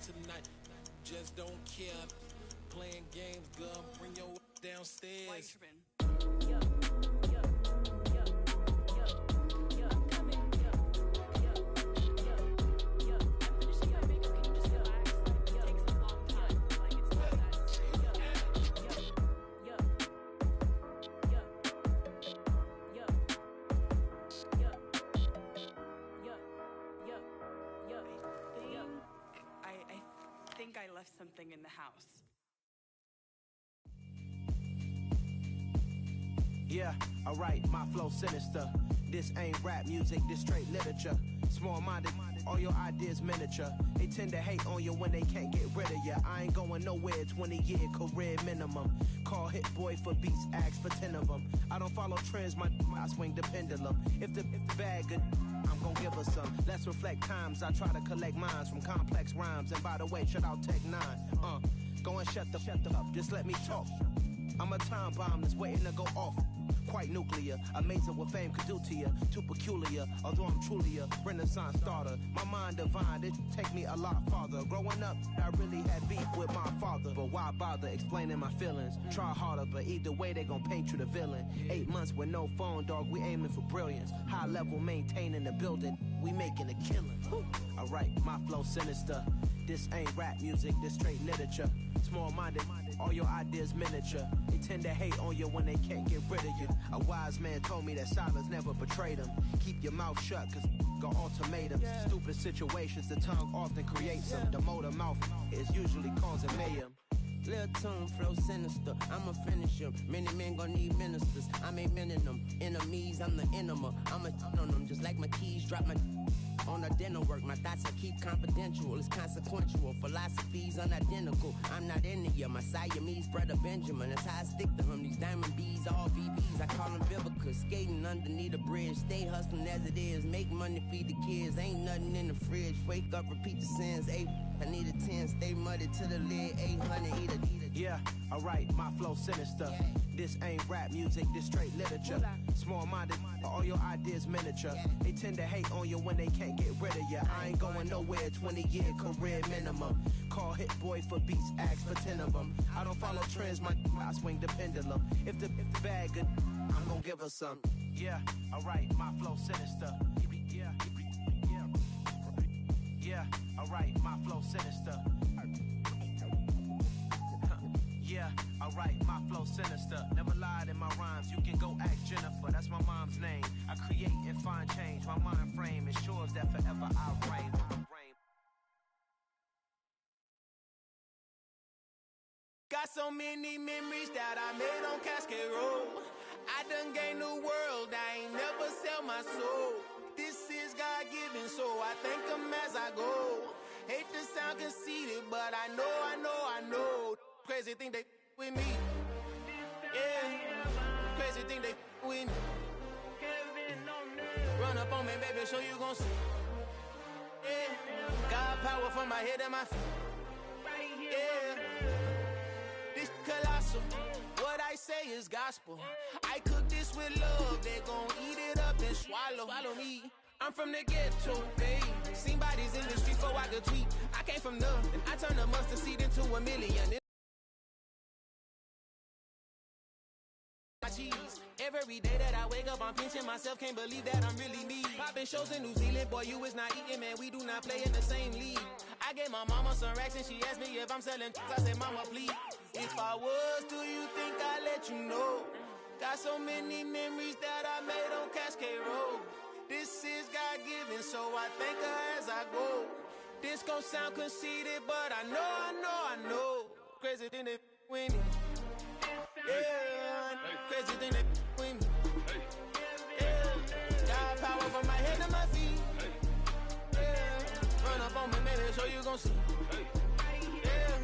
Tonight, just don't care. Playing games, girl, bring your downstairs. I left something in the house. Yeah, alright, my flow sinister. This ain't rap music, this straight literature. Small-minded, all your ideas miniature. They tend to hate on you when they can't get rid of you. I ain't going nowhere, 20-year career minimum. Call Hit Boy for beats, ask for 10 of them. I don't follow trends, I swing the pendulum. If the bag good, I'm gon' give her some. Let's reflect times, I try to collect minds from complex rhymes. And by the way, shut out Tech 9. Go and shut the up, just let me talk. I'm a time bomb that's waiting to go off. Quite nuclear, amazing what fame could do to you. Too peculiar, although I'm truly a renaissance starter. My mind divine, it take me a lot farther. Growing up, I really had beef with my father. But why bother explaining my feelings? Try harder, but either way they gon' paint you the villain. 8 months with no phone, dog, we aiming for brilliance. High level maintaining the building, we making a killing. Alright, my flow sinister. This ain't rap music, this straight literature. Small-minded, all your ideas miniature. They tend to hate on you when they can't get rid of you. A wise man told me that silence never betrayed him. Keep your mouth shut, cause got ultimatums. Stupid situations, the tongue often creates them. The motor mouth is usually causing mayhem. Lil' tune, flow sinister, I'ma finish him. Many men gon' need ministers, I'm aiming them. Enemies, I'm the enema, I'ma on them. Just like my keys, drop my on a dinner work. My thoughts I keep confidential, it's consequential. Philosophies unidentical, I'm not into ya. My Siamese brother Benjamin, that's how I stick to him. These diamond bees, all BBs, I call them Vivica. Skating underneath a bridge, stay hustling as it is. Make money, feed the kids, ain't nothing in the fridge. Wake up, repeat the sins, I need a 10, stay muddy to the lid, 800, eat a. Yeah, alright, my flow sinister. This ain't rap music, this straight literature. Small-minded, all your ideas miniature. They tend to hate on you when they can't get rid of you. I ain't going nowhere, 20-year career minimum. Call Hit Boy for beats, ask for 10 of them. I don't follow trends, I swing the pendulum. If the bag good, I'm gon' give her some. Yeah, alright, my flow sinister. Yeah, alright, my flow sinister. Yeah, alright, my flow sinister. Never lied in my rhymes, you can go ask Jennifer. That's my mom's name. I create and find change. My mind frame ensures that forever I'll reign. Got so many memories that I made on Cascade Road. I done gained the world, I ain't never sell my soul. This is God-given, so I thank him as I go. Hate to sound conceited, but I know. Crazy thing they with me. Yeah. Crazy thing they with me. Run up on me, baby, so you gon' see. Yeah. Got power from my head and my feet. Yeah. This colossal. What I say is gospel. I cook this with love. They gon' eat it up and swallow me. I'm from the ghetto, babe. Seen bodies in the streets before I could tweet. I came from nothing. I turned a mustard seed into a million. Cheese. Every day that I wake up, I'm pinching myself, can't believe that I'm really me. Popping shows in New Zealand, boy, you is not eating, man, we do not play in the same league. I gave my mama some racks and she asked me if I'm selling. I said, mama, please. If I was, do you think I'd let you know? Got so many memories that I made on Cascade Road. This is God-given, so I thank her as I go. This gon' sound conceited, but I know. Crazy thing they with me. Yeah, crazy thing they with me. Yeah, got power from my head to my feet. Yeah, run up on me, baby, so you gon' see. Yeah,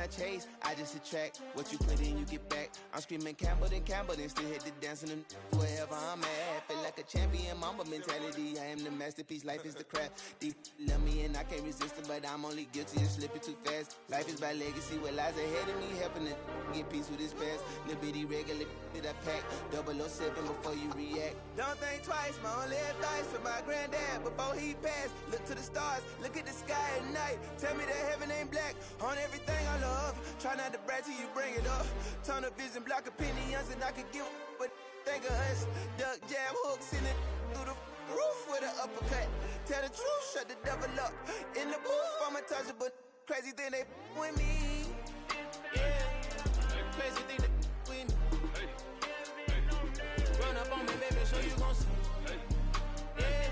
I chase, I just attract. What you put in, you get back. I'm screaming Campbell, then still hit the dancing and wherever I'm at. Feel like a champion, mamba mentality. I am the masterpiece, life is the crap. Deep love me and I can't resist it, but I'm only guilty of slipping too fast. Life is by legacy, what lies ahead of me, helping to get peace with this past. Little bitty regular that I pack, 007 before you react. Don't think twice, my only advice for my granddad before he passed. Look to the stars, look at the sky at night. Tell me that heaven ain't black on everything I love. Try not to brag till you bring it up. Tunnel vision, block opinions, and I could give but think of us. Duck jab hooks in it through the roof with an uppercut. Tell the truth, shut the devil up. In the booth, I'm untouchable. Crazy thing they with me. Yeah, crazy thing they with me. Run up on me, baby, so you gon' see. Yeah,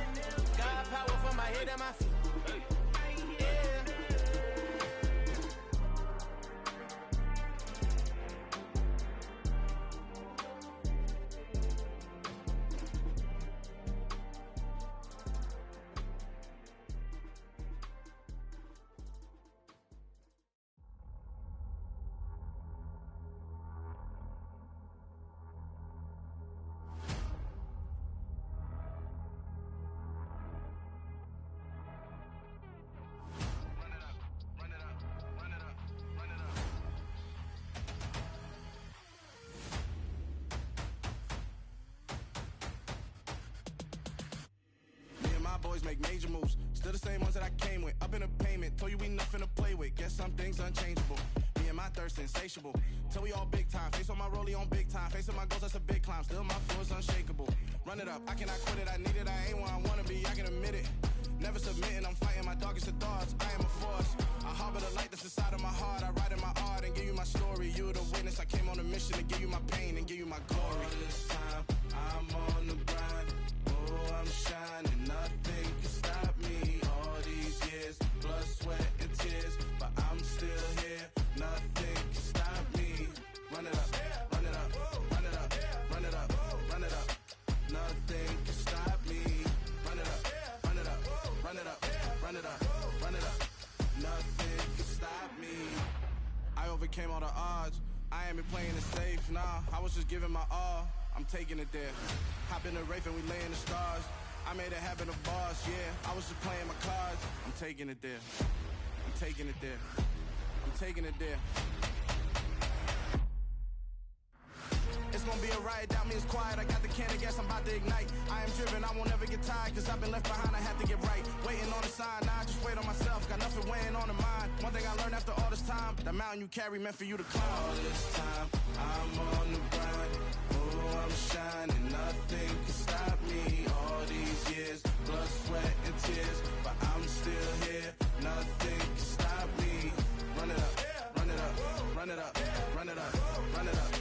got power from my head and my feet. Boys make major moves, still the same ones that I came with. Up in a payment, told you we nothing to play with. Guess some things unchangeable. Me and my thirst insatiable. Till we all big time. Face on my rollie on big time. Face on my goals, that's a big climb. Still my flow is unshakable. Run it up, I cannot quit it. I need it, I ain't where I wanna be. I can admit it. Never submitting, I'm fighting my darkest of thoughts. I am a force. I harbor the light that's inside of my heart. I write in my art and give you my story. You the witness. I came on a mission to give you my pain and give you my glory. All this time, I'm on the grind. Oh, I'm shining. Nothing can stop me. All these years, blood, sweat, and tears, but I'm still here. Nothing can stop me. Run it up, run it up, run it up, run it up, run it up. Nothing can stop me. Run it up, run it up, run it up, run it up, run it up. Nothing can stop me. I overcame all the odds. I ain't been playing it safe, nah. I was just giving my all. I'm taking it there. Hop in the Wraith and we lay in the stars. I made it happen, a boss, yeah. I was just playing my cards. I'm taking it there. I'm taking it there. I'm taking it there. It's gonna be a riot, doubt me, it's quiet. I got the can of gas, I'm about to ignite. I am driven, I won't ever get tired, cause I've been left behind, I have to get right. Waiting on the sign, now I just wait on myself. Got nothing weighing on the mind. One thing I learned after all this time, the mountain you carry meant for you to climb. All this time, I'm on the grind. Oh, I'm shining, nothing can stop me. All these years, blood, sweat, and tears, but I'm still here. Nothing can stop me. Run it up, run it up, run it up, run it up, run it up.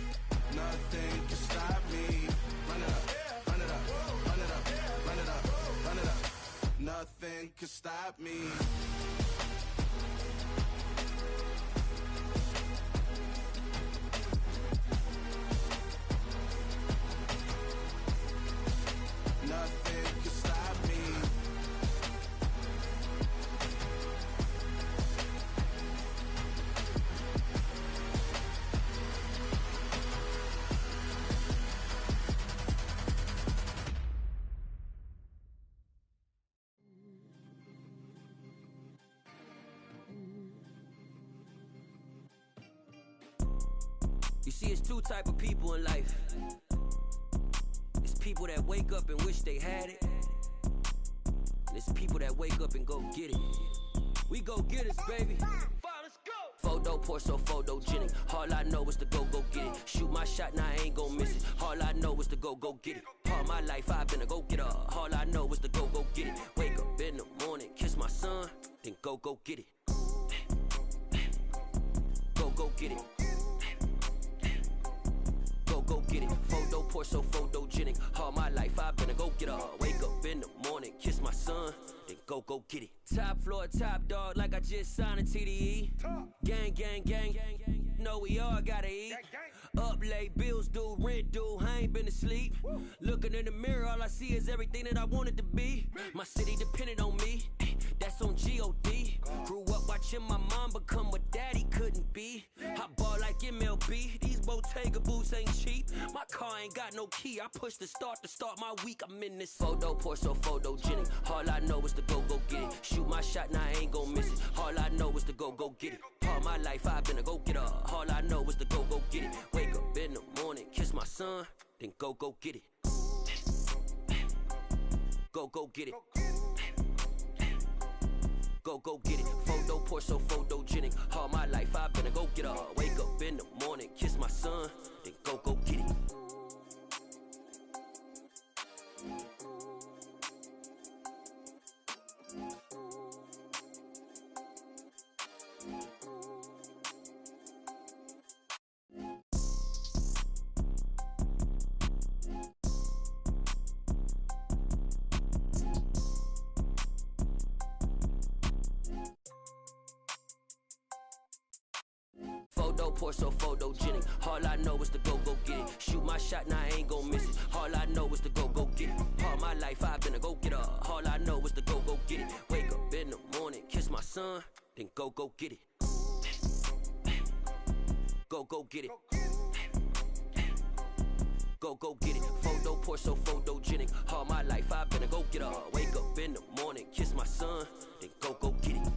Nothing can stop me. Run it up, run it up, run it up, run it up, run it up. Nothing can stop me. Nothing can stop me. You see, it's two type of people in life. It's people that wake up and wish they had it. And it's people that wake up and go get it. We go get it, baby. Photo pour so photogenic. All I know is to go get it. Shoot my shot, now I ain't gon' miss it. All I know is to go get it. All my life I've been a go-getter. All I know is to go get it. Wake up in the morning, kiss my son, then go get it. Go get it. Go get it. Photo pour so photogenic. All my life I've been a go-getter. Wake up in the morning, kiss my son, then go get it. Top floor, top dog, like I just signed a TDE. Gang, gang, gang. Know we all gotta eat. Up late, bills due, rent due, I ain't been asleep. Looking in the mirror, all I see is everything that I wanted to be. My city depended on me, that's on G.O.D. Grew up watching my mom become what daddy couldn't be. car, ain't got no key. I push the start to start my week. I'm in this photo, pour so photogenic. All I know is to go get it. Shoot my shot, now I ain't gon' miss it. All I know is to go get it. All my life I've been a go-getter. All I know is to go get it. Wake up in the morning, kiss my son, then go get it. Go get it. Go get it. Photo, pour so photogenic. All my life I've been a go-getter. Wake up in the morning, kiss my son, then go get it. Photo, pour so photogenic. All I know is to go get it. Shoot my shot, now I ain't gon' miss it. All I know is to go get it. All my life I've been a go-getter. All I know is to go get it. Wake up in the morning, kiss my son, then go get it. Go get it. Go get it. Photo, pour so photogenic. All my life I've been a go-getter. Wake up in the morning, kiss my son, then go get it.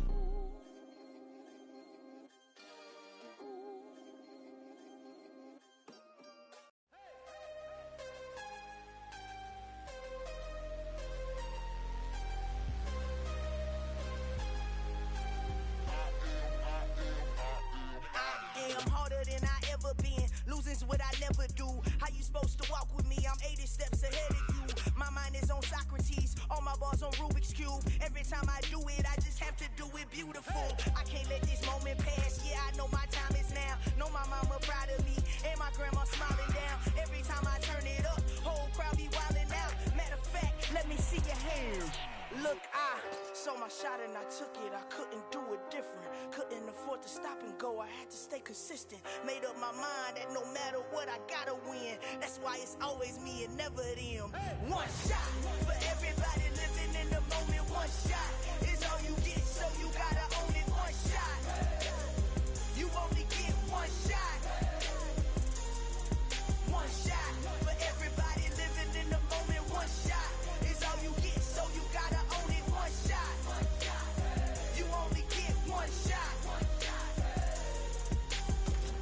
I'm harder than I ever been. Losing's what I never do. How you supposed to walk with me? I'm 80 steps ahead of you. My mind is on Socrates. All my bars on Rubik's Cube. Every time I do it, I just have to do it beautiful. I can't let this moment pass. Yeah, I know my time is now. Know my mama proud of me. And my grandma smiling down. Every time I turn it up, whole crowd be wilding out. Matter of fact, let me see your hands. Look, I saw my shot and I took it. I couldn't do it different. Couldn't afford to stop and go. I had to stay consistent. Made up my mind that no matter what, I gotta win. That's why it's always me and never them. One shot for everybody living in the moment. One shot is all you get, so you gotta own it. One shot. You only get one shot. One shot for everybody living in the moment. One shot is all you get, so you gotta own it. One shot. You only get one shot.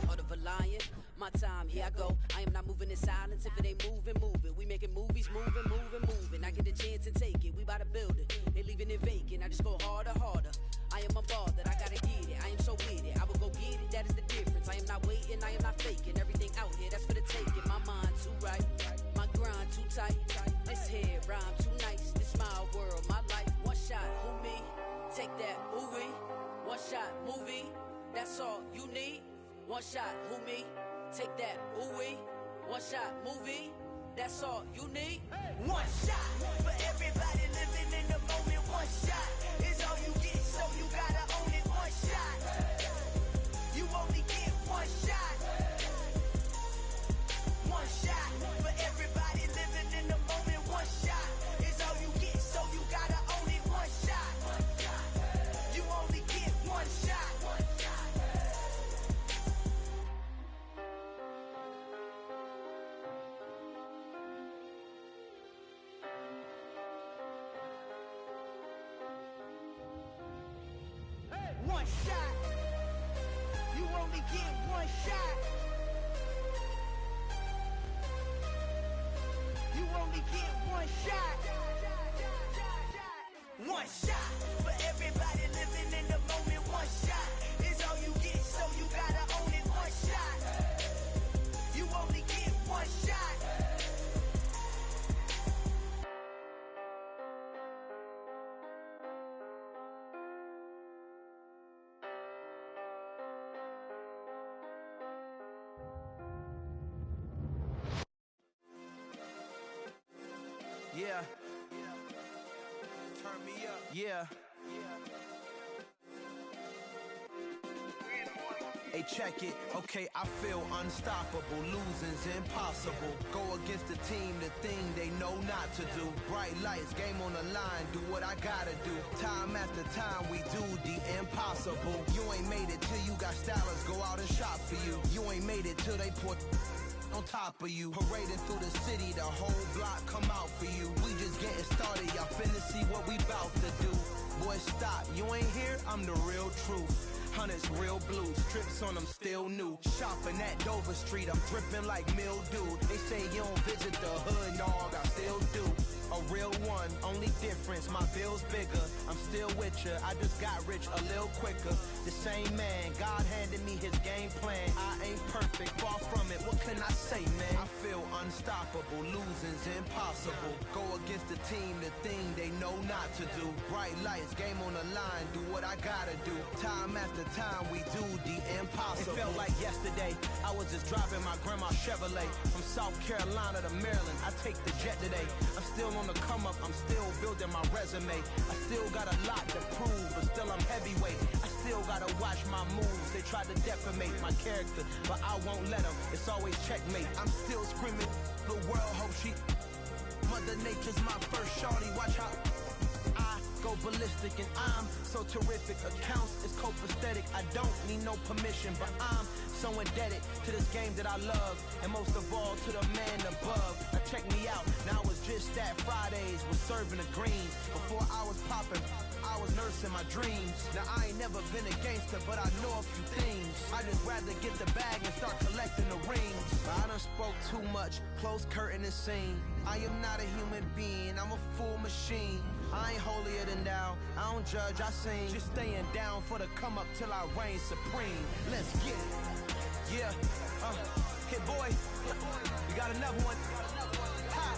Heart of a lion, my time, here I go. I am not moving in silence. If it ain't moving, move it. We making movies, moving. I get the chance to take it. We bout to build it. They leaving it vacant. I just go harder. I am a ball that I gotta get it. I am so with it. I will go get it. That is the difference. I am not waiting. I am not faking. Everything out here, that's for the taking. My mind too right. My grind too tight. This head rhyme too nice. This my world, my life. One shot, who me? Take that, ooh wee. One shot, movie. That's all you need. One shot, who me? Take that, ooh wee. One shot, movie. That's all you need. One shot for everybody living in the moment. One shot is all you get, so you gotta own it. One shot. You only get one shot. One shot for everybody living in the moment. One shot is all you get, so you gotta own it. One shot. You only get one shot. One shot. You only get one shot. You only get one shot. One shot for everybody living in the moment. One shot is all you get, so you gotta own it. One shot. You only get one shot. Yeah. Turn me up. Yeah. Hey, check it. Okay, I feel unstoppable. Losing's impossible. Go against the team, the thing they know not to do. Bright lights, game on the line, do what I gotta do. Time after time, we do the impossible. You ain't made it till you got stylers, go out and shop for you. You ain't made it till they put on top of you. Parading through the city, the whole block come out for you. We just getting started, y'all finna see what we bout to do. Boy, stop, you ain't here, I'm the real truth. Hundreds real blue, strips on them still new. Shopping at Dover Street, I'm dripping like mildew. They say you don't visit the hood, dog, I still do. A real one, only difference, my bill's bigger. I'm still with ya, I just got rich a little quicker. The same man, God handed me his game plan. I ain't perfect, far from it, what can I say, man? I feel unstoppable, losing's impossible. Go against the team, the thing they know not to do. Bright lights, game on the line, do what I gotta do. Time after time, we do the impossible. It felt like yesterday, I was just driving my grandma's Chevrolet. From South Carolina to Maryland, I take the jet today. I'm still on the come up, I'm still building my resume. I still got a lot to prove, but still I'm heavyweight. I still gotta watch my moves. They try to defamate my character, but I won't let them. It's always checkmate. I'm still screaming, the world hope she. Mother Nature's my first shorty. Watch how I go ballistic, and I'm so terrific. Accounts is copacetic. I don't need no permission, but I'm so indebted to this game that I love, and most of all to the man above. Now check me out, now it's just that Fridays was serving the greens. Before I was popping, I was nursing my dreams. Now I ain't never been a gangster, but I know a few things. I just rather get the bag and start collecting the rings. I done spoke too much, close curtain and scene. I am not a human being, I'm a full machine. I ain't holier than thou, I don't judge, I sing. Just staying down for the come up till I reign supreme. Let's get it. Yeah, hey boy, you got another one. Ha.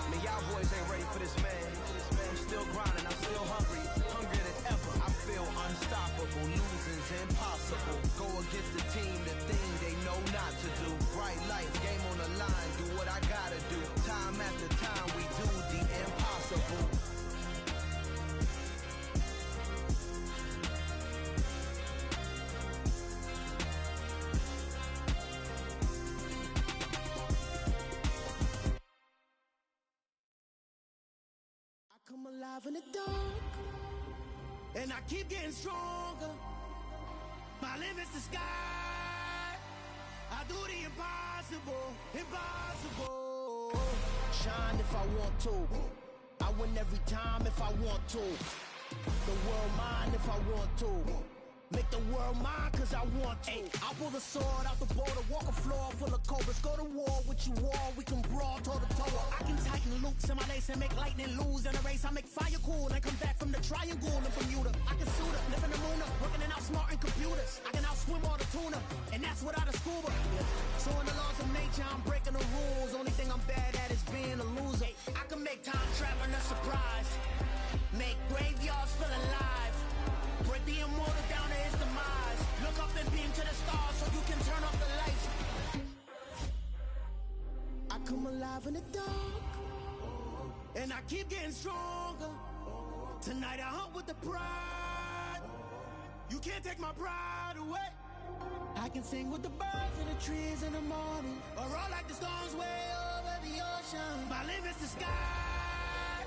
Man, y'all boys ain't ready for this, man. I'm still grinding, I'm still hungry, hungrier than ever. I feel unstoppable, losing's impossible. Go against the team, the thing they know not to do. Bright lights, game on the line, do what I gotta do. Time after time, we do the impossible. Come alive in the dark, and I keep getting stronger. My limit's the sky. I do the impossible, impossible. Shine if I want to. I win every time if I want to. The world mine if I want to. Make the world mine cause I want to. Ay, I'll pull the sword out the border, walk a floor full of cobras. Go to war with you all, we can brawl toe to toe. I can tighten loops in my lace and make lightning lose in a race. I make fire cool and come back from the triangle in Bermuda. I can suit up, live in the moon up, working and outsmarting computers. I can outswim all the tuna, and that's without a scuba. So in the laws of nature, I'm breaking the rules. Only thing I'm bad at is being a loser. I can make time traveling a surprise, make graveyards feel alive. Break the immortal down to his demise. Look up and beam to the stars so you can turn off the lights. I come alive in the dark, and I keep getting stronger. Tonight I hunt with the pride. You can't take my pride away. I can sing with the birds and the trees in the morning, or roll like the storms way over the ocean. My limit's the sky.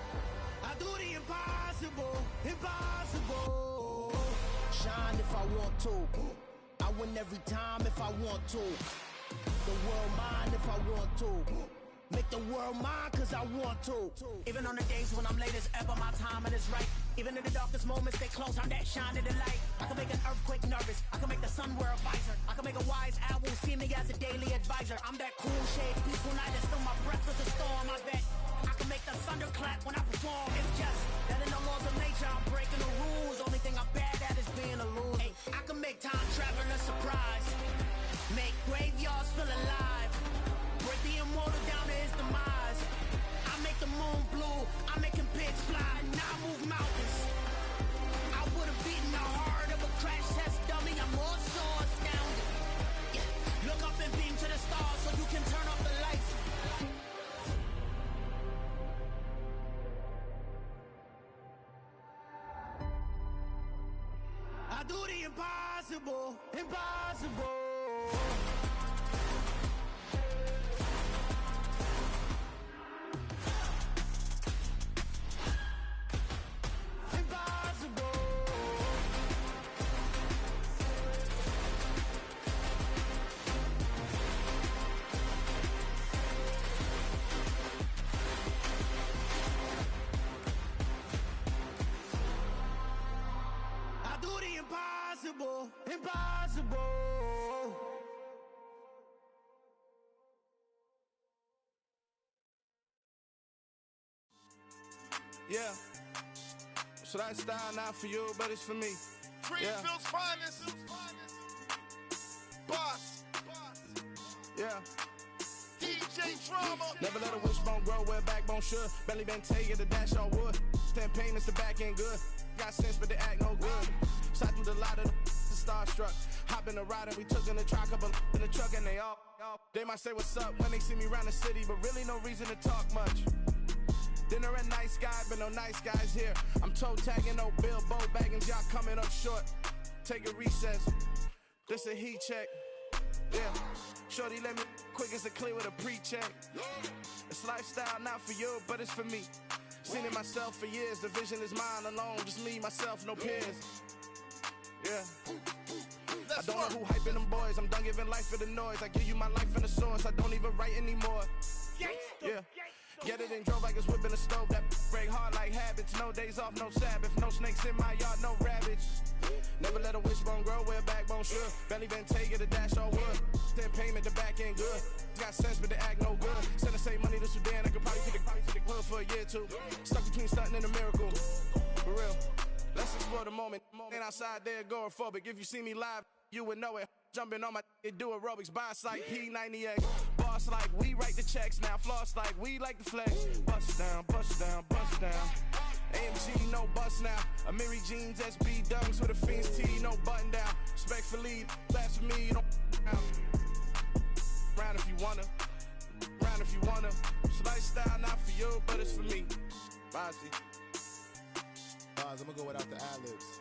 I do the impossible, impossible. Shine if I want to. I win every time if I want to. The world mine if I want to. Make the world mine cause I want to. Even on the days when I'm late as ever, my timing is right. Even in the darkest moments, stay close, I'm that shining the light. I can make an earthquake nervous, I can make the sun wear a visor. I can make a wise owl see me as a daily advisor. I'm that cool shade, peaceful night, and still my breath is a storm, I bet. I can make the thunder clap when I perform. It's just that in the laws of nature, I'm breaking the rules. Only thing I'm bad at is being a loser. Hey, I can make time traveling a surprise, make graveyards feel alive. Break the immortal down to his demise. I make the moon blue, I'm making pigs fly, now I move mountains. I would've beaten the heart of a crash test dummy, I'm more so astounded. Yeah. Look up and beam to the stars so you can turn off the lights. I do the impossible, impossible. impossible. Yeah. So that style not for you, but it's for me. Greenfield's finest. Boss. Yeah. DJ Drama. Never let a wishbone grow where backbone should. Belly been taking the dash on wood. 10 payments, the back end good. Got sense, but they act no good. Shot through the lot of the starstruck. Hop in the ride and we took in the truck, couple in the truck, and they all. They might say what's up when they see me around the city, but really no reason to talk much. Dinner at nice guy, but no nice guys here. I'm toe tagging, no Bilbo baggins, y'all coming up short. Take a recess. This a heat check. Yeah. Shorty let me quick as a clear with a pre-check. It's lifestyle not for you, but it's for me. Seen it myself for years. The vision is mine alone. Just me, myself, no peers. Yeah. I don't know who hyping them boys. I'm done giving life for the noise. I give you my life in the source. I don't even write anymore. Yeah. Get it and drove like it's whipping a stove. That break hard like habits. No days off, no Sabbath. No snakes in my yard, no rabbits. Never let a wishbone grow where backbone should. Belly been taking the dash all wood. 10 payment, the back end good. Got sense, but they act no good. Send the same money to Sudan. I could probably take the hood for a year or two. Stuck between stunting and a miracle. For real. Let's explore the moment. Ain't outside there agoraphobic. If you see me live, you would know it. Jumping on my do aerobics. Boss like P90X. Boss like we write the checks now. Floss like we like the flex. Bust down, bust down, bust down. AMG, no bust now. Amiri jeans, SB dunks with a Fiends T, no button down. Respectfully, that's for me, you don't down. Round if you wanna. Round if you wanna. It's lifestyle not for you, but it's for me. Bossy. Bars, I'm gonna go without the ad-libs.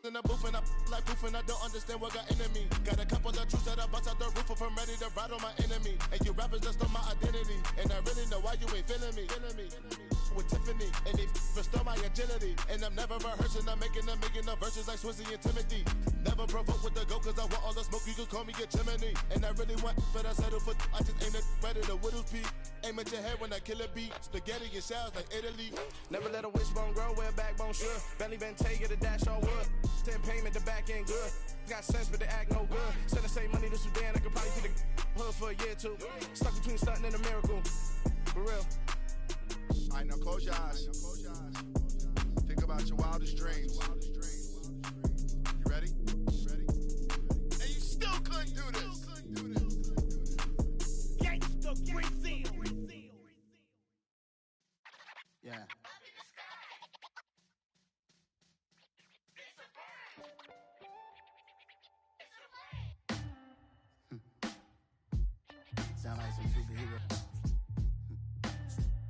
In the booth and I like proof and I don't understand what got into me. Got a couple of truths that I bust out the roof if I'm ready to ride on my enemy. And you rappers just stole my identity. And I really know why you ain't feeling me. With Tiffany, and they restore my agility. And I'm never rehearsing, I'm making them verses like Swizzy and Timothy. Never provoke with the go, cause I want all the smoke, you can call me a chimney. And I really want, but I settle for, I just aim it ready to Whittle's Peak. Aim at your head when I kill a beat. Spaghetti and shells like Italy. Never let a wishbone grow where backbone should. Belly been taking the dash on wood. 10 payment, the back end good. Got sense, but they act no good. Send the same money to Sudan, I could probably take the hood for a year or two. Stuck between stunting and a miracle. For real. Alright, now close your eyes. Think about your wildest dreams. You ready? And you still couldn't do this. Gangsta Brazil. Yeah. Sound like some superhero.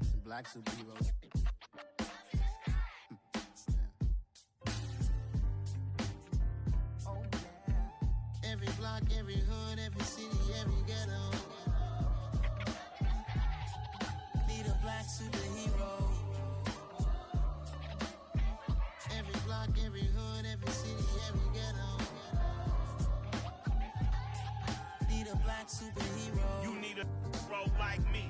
Some black superheroes. Oh yeah. Every block, every hood, every city, every ghetto. Need a black superhero. Every block, every hood, every city, every ghetto. Need a black superhero. You need a role like me.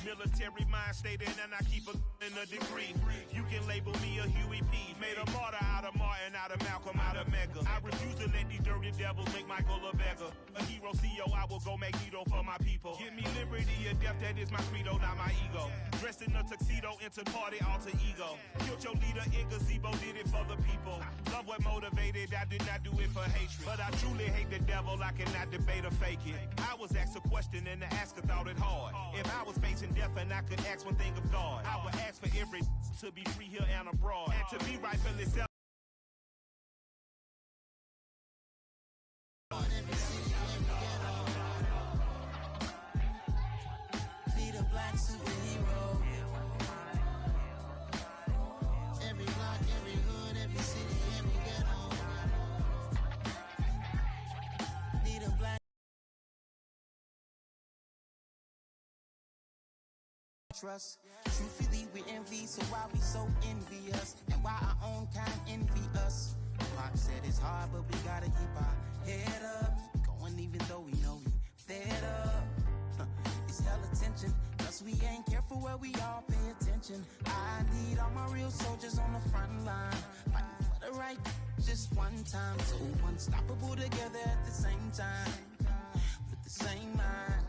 Military mind stated, and I keep in a degree. You can label me a Huey P. Made a martyr out of Martin, out of Malcolm, out of Mega. I refuse to let these dirty devils make Michael a beggar. A hero CEO, I will go Magneto for my people. Give me liberty or death, that is my credo, not my ego. Dressed in a tuxedo, into party, alter ego. Killed your leader in gazebo, did it for the people. Love what motivated, I did not do it for hatred. But I truly hate the devil, I cannot debate or fake it. I was asked a question and the asker thought it hard. If I was facing death and I could ask one thing of God, I would ask for every to be free here and abroad. And to be rightfully self. Need a black superhero. Every block, every hood, every city, every ghetto. Need a black. Trust. Truthfully, we envy, so why we so envious? And why our own kind envy us? Pac said it's hard, but we gotta keep our head up. Going even though we know we fed up. It's hell attention, cause we ain't careful where we all pay attention. I need all my real soldiers on the front line, fighting for right just one time. So unstoppable together at the same time, with the same mind.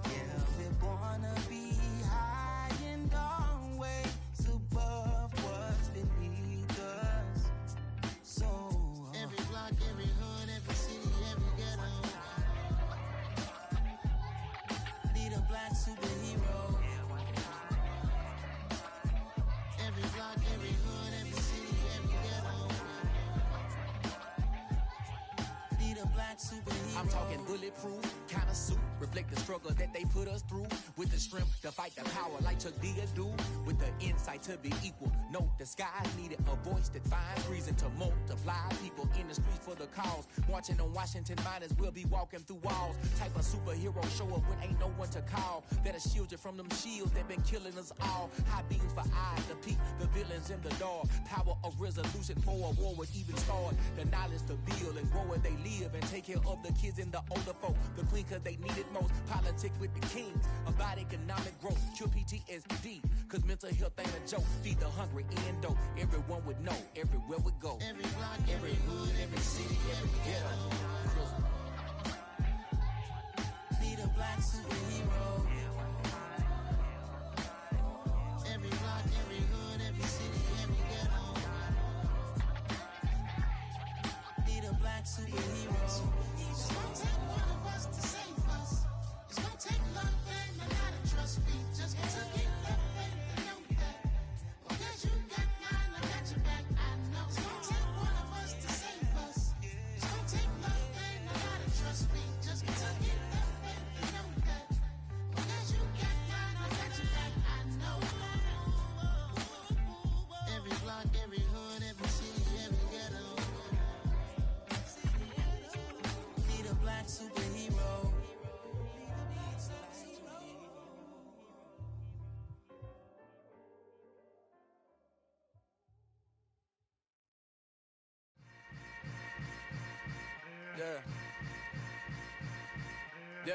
Yeah, we're gonna be high and always above what's beneath us. So every block, every hood, every city, every ghetto need a black superhero. Every block, every hood, every city, every ghetto Need a black superhero. I'm talking bulletproof kind of suit, reflect the struggle that they put us through, with the strength to fight the power like Chuck D do, with the insight to be equal. Note the skies needed a voice that finds reason to multiply people in the streets for the cause. Marching on Washington, might as well be walking through walls. Type of superhero show up when ain't no one to call, that'll shield you from them shields that been killing us all. High beams for eyes to peek the villains in the dark. Power of resolution for a war would even start. The knowledge to build and grow where they live and take care of the kids and the older folk. The queen cause they need it most. Politics with the kings about economic growth. Cure PTSD cause mental health ain't a joke. Feed the hungry and dope. Everyone would know everywhere we go. Every block, every hood, every city, every ghetto Need a black superhero. Every block, every hood, every city, every ghetto Need a black superhero. It's gonna take one of us to save us. It's gonna take love and a lot of trust. We just got to get love and know that. Because you got mine, I got your back, I know. It's gonna take one of us to save us. It's gonna take love and a lot of trust. We just got to get love and know that. Because you got mine, I got your back, I know. Every block, every hood, every city, every ghetto Need a black superhero. Yeah. Yeah.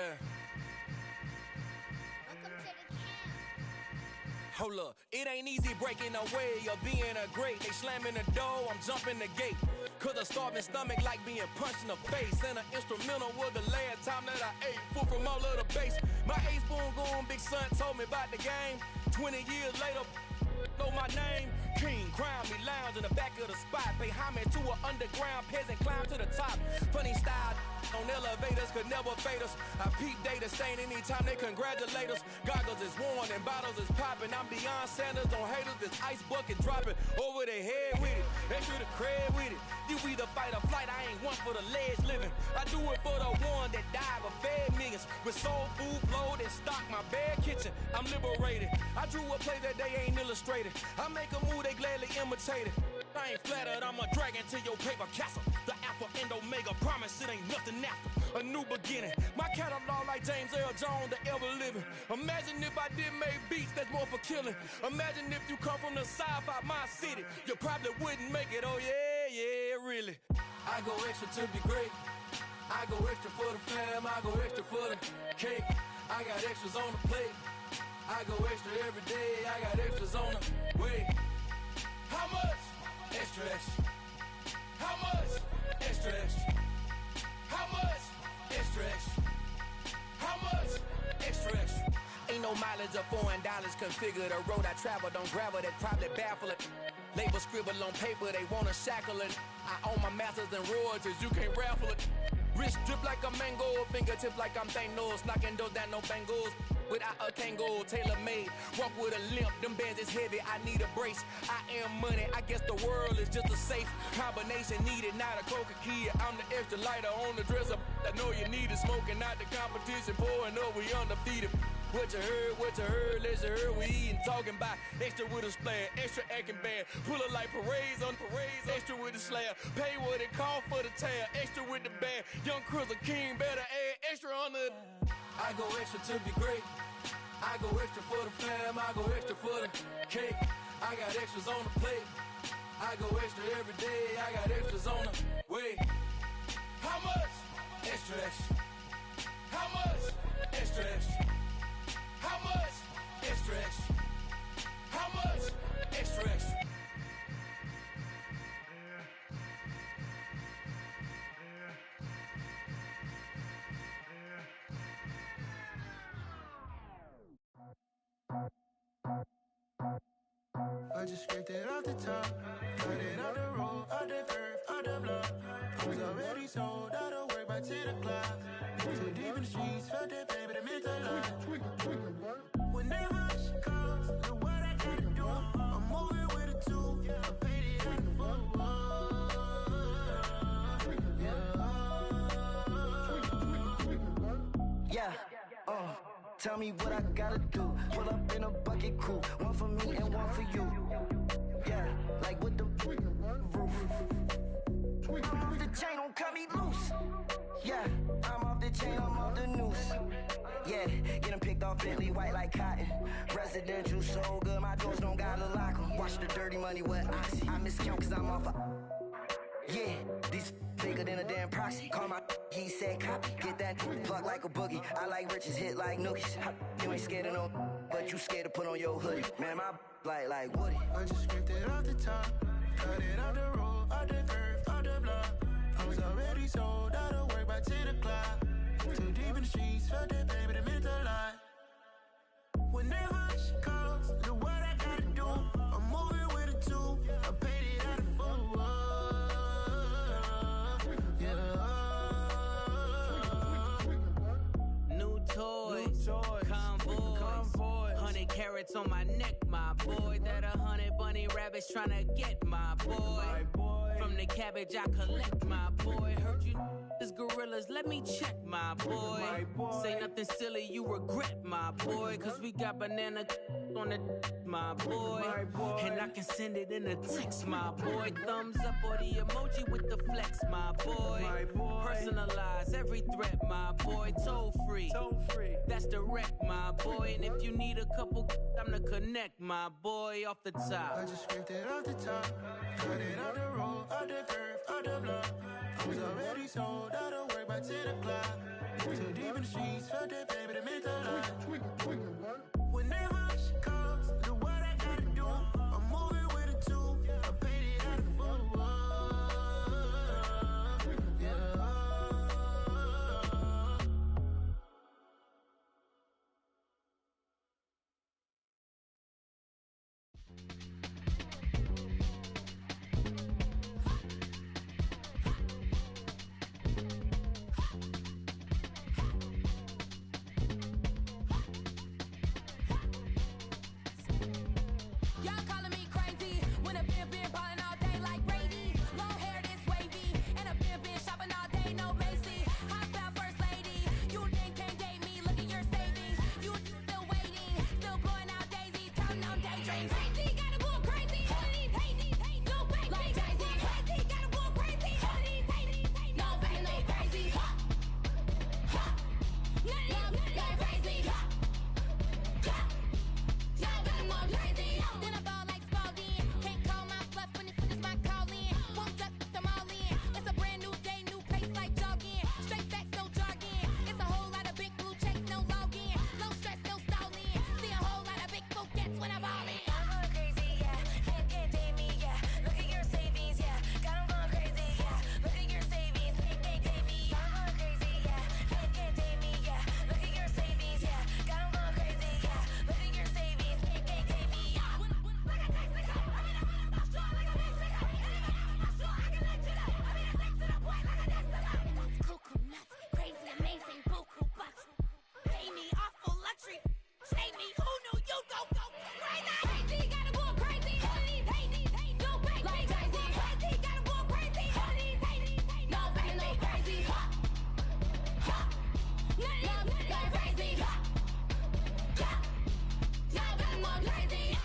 Hold up, it ain't easy breaking away or being a great. They slamming the door, I'm jumping the gate. Cause a starving stomach like being punched in the face. And an instrumental was the last time that I ate. Full from all of the bass. My ace boom goon, big son told me about the game. 20 years later, know my name. King, crown me, lounge in the back of the spot. Pay homage to an underground peasant, climb to the top. Funny style on elevators could never fade us. I peep data stain anytime they congratulate us. Goggles is worn and bottles is popping. I'm beyond Sanders on haters, this ice bucket dropping over their head with it. Extra the cred with it. You either fight or flight, I ain't one for the ledge living. I do it for the one that died but fed millions. With soul food flowed and stocked my bare kitchen. I'm liberated. I drew a play that they ain't illustrated. I make a move, they gladly imitate it. I ain't flattered, I'm a dragon to your paper castle. The Alpha and Omega, promise it ain't nothing after. A new beginning. My catalog like James L. Jones, the ever living. Imagine if I did make beats that's more for killing. Imagine if you come from the sci-fi, my city. You probably wouldn't make it, oh yeah, yeah, really. I go extra to be great. I go extra for the fam, I go extra for the cake. I got extras on the plate. I go extra every day, I got extras on the way. How much? Extra, extra. How much? Extra, extra. How much? Extra, extra. How much? Extra, extra. Ain't no mileage of $4 configure the road I travel. Don't gravel that probably baffle it. Label scribble on paper, they wanna shackle it. I own my masters and royalties, you can't raffle it. Wrist drip like a mango, fingertips like I'm Thanos, knocking those down, no bangles. Without a Kango, tailor-made, walk with a limp, them bands is heavy, I need a brace. I am money, I guess the world is just a safe combination needed, not a coca key. I'm the extra lighter on the dresser, I know you need it, smoking out the competition, pouring up, we undefeated. What you heard, let's you heard, we eatin', talking about extra with a splash, extra acting bad, pull it like parades on parades, extra with the slab, pay what it cost for the tab, extra with the bag, young Chris a king, better add extra on the. I go extra to be great, I go extra for the fam, I go extra for the cake, I got extras on the plate, I go extra every day, I got extras on the way. How much? Extra, extra. How much? Extra, extra. How much? Extra, extra. How much? Extra, extra. I just scraped it off the top. Cut it on the road, on the curve, on the block. I was already sold, I don't work by 10 o'clock. Too deep in the streets, felt that baby, that meant a lot. Whenever she calls, look what I gotta do. I'm moving with a two, I paid it out the full. Yeah, tell me what I gotta do. Pull up in a bucket crew, one for me and one for you. Yeah, like with the roof. I'm off the chain, don't cut me loose. Yeah, I'm off the chain, I'm off the noose. Yeah, getting picked off Bentley white like cotton. Residential so good, my doors don't gotta lock 'em. Watch the dirty money with oxy. I miscount cause I'm off a. Yeah, these bigger than a damn proxy. Call my he said copy. Get that plug like a boogie. I like riches, hit like nookies. You ain't scared of no, but you scared to put on your hoodie. Man, my like Woody. I just scraped it off the top. Cut it on the road, on the curve, on the block. I was already sold, I don't work by 10 o'clock. Too deep in the streets, felt that baby, that meant a lot. Whenever she calls, look what I gotta do. I'm moving with a two, I paid it out of full. New toys, convoys, 100 carats on my neck, my boy. That 100 bunny rabbits tryna get my boy. From the cabbage I collect, my boy. Heard you this gorillas, let me check, my boy. Say nothing silly, you regret, my boy. Cause we got banana on the my boy. And I can send it in a text, my boy. Thumbs up or the emoji with the flex, my boy. Personalize every threat, my boy. Toll free, that's direct, my boy. And if you need a couple, I'm the connect, my boy. Off the top, I just scraped it off the top. Cut it on the road, on the curve, on the block. I was already sold, I don't work by 10 o'clock. Too deep in the streets, felt that baby, that meant a lot. Whenever she calls, look what I gotta do. I'm moving with a two, I paid it out of full. Y'all calling me crazy when a been ballin' all day like Brady. Long hair this wavy, and a been shopping all day, no Macy. Hot about first lady, you think can't date me? Look at your savings, you still waiting, still blowing out daisies, counting on daydreams. Crazy, gotta go crazy. All of these hate, no way. Like Jay-Z, crazy, gotta go crazy. All of these hate, no way, no crazy. None of these like crazy. Then I ball like Spalding. Can't call my bluff when it is my calling. Won't duck them all in. It's a brand new day, new pace like jogging. Straight facts, no jargon. It's a whole lot of big blue checks, no login. No stress, no stalling. See a whole lot of big forgets when I ball in. I'm going crazy, yeah. Can't date me, yeah. Look at your savings, yeah. Got 'em going crazy, yeah. Look at your savings, can't date me. I'm going crazy, yeah. Can't date me, yeah. Look at your savings, yeah. Got 'em going crazy, yeah. Look at your savings, can't date me. Crazy, amazing, buku bucks. Pay me awful luxury. Say me, who knew you go crazy? Crazy, gotta go crazy. All of these hate, no way. Like Jay-Z, crazy, gotta go crazy. All of these hate, no way, no crazy. None of these like crazy. Now I'm more crazy.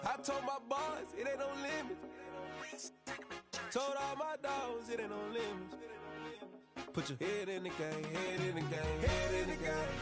I told my boys it ain't no limits. Told all my dogs it ain't no limits. Put your head in the game, head in the game, head in the game.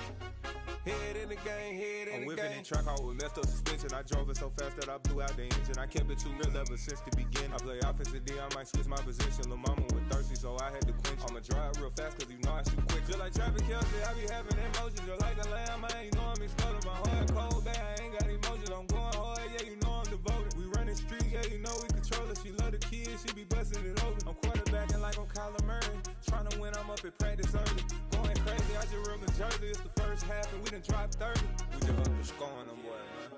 Head in the game, head in the game. I'm whipping in track out with messed up suspension. I drove it so fast that I blew out the engine. I kept it too real ever since the beginning. I play offensive D, I might switch my position. Lil' mama was thirsty, so I had to quench. I'ma drive real fast, cause you know I shoot quick. Just like traffic Kelsey, I be having emotions. Just like a lamb, man, you know I'm exploding. My heart cold, bad, I ain't got emotions. I'm going hard, yeah, you know I'm devoted. We running streets, yeah, you know we control it. She love the kids, she be busting it open. I'm quarterbacking like I'm Kyler Murray. Trying to win, I'm up at practice early. Going crazy, I just ripped the jersey. It's the first half and we done dropped 30. We just up the score on them boys, man.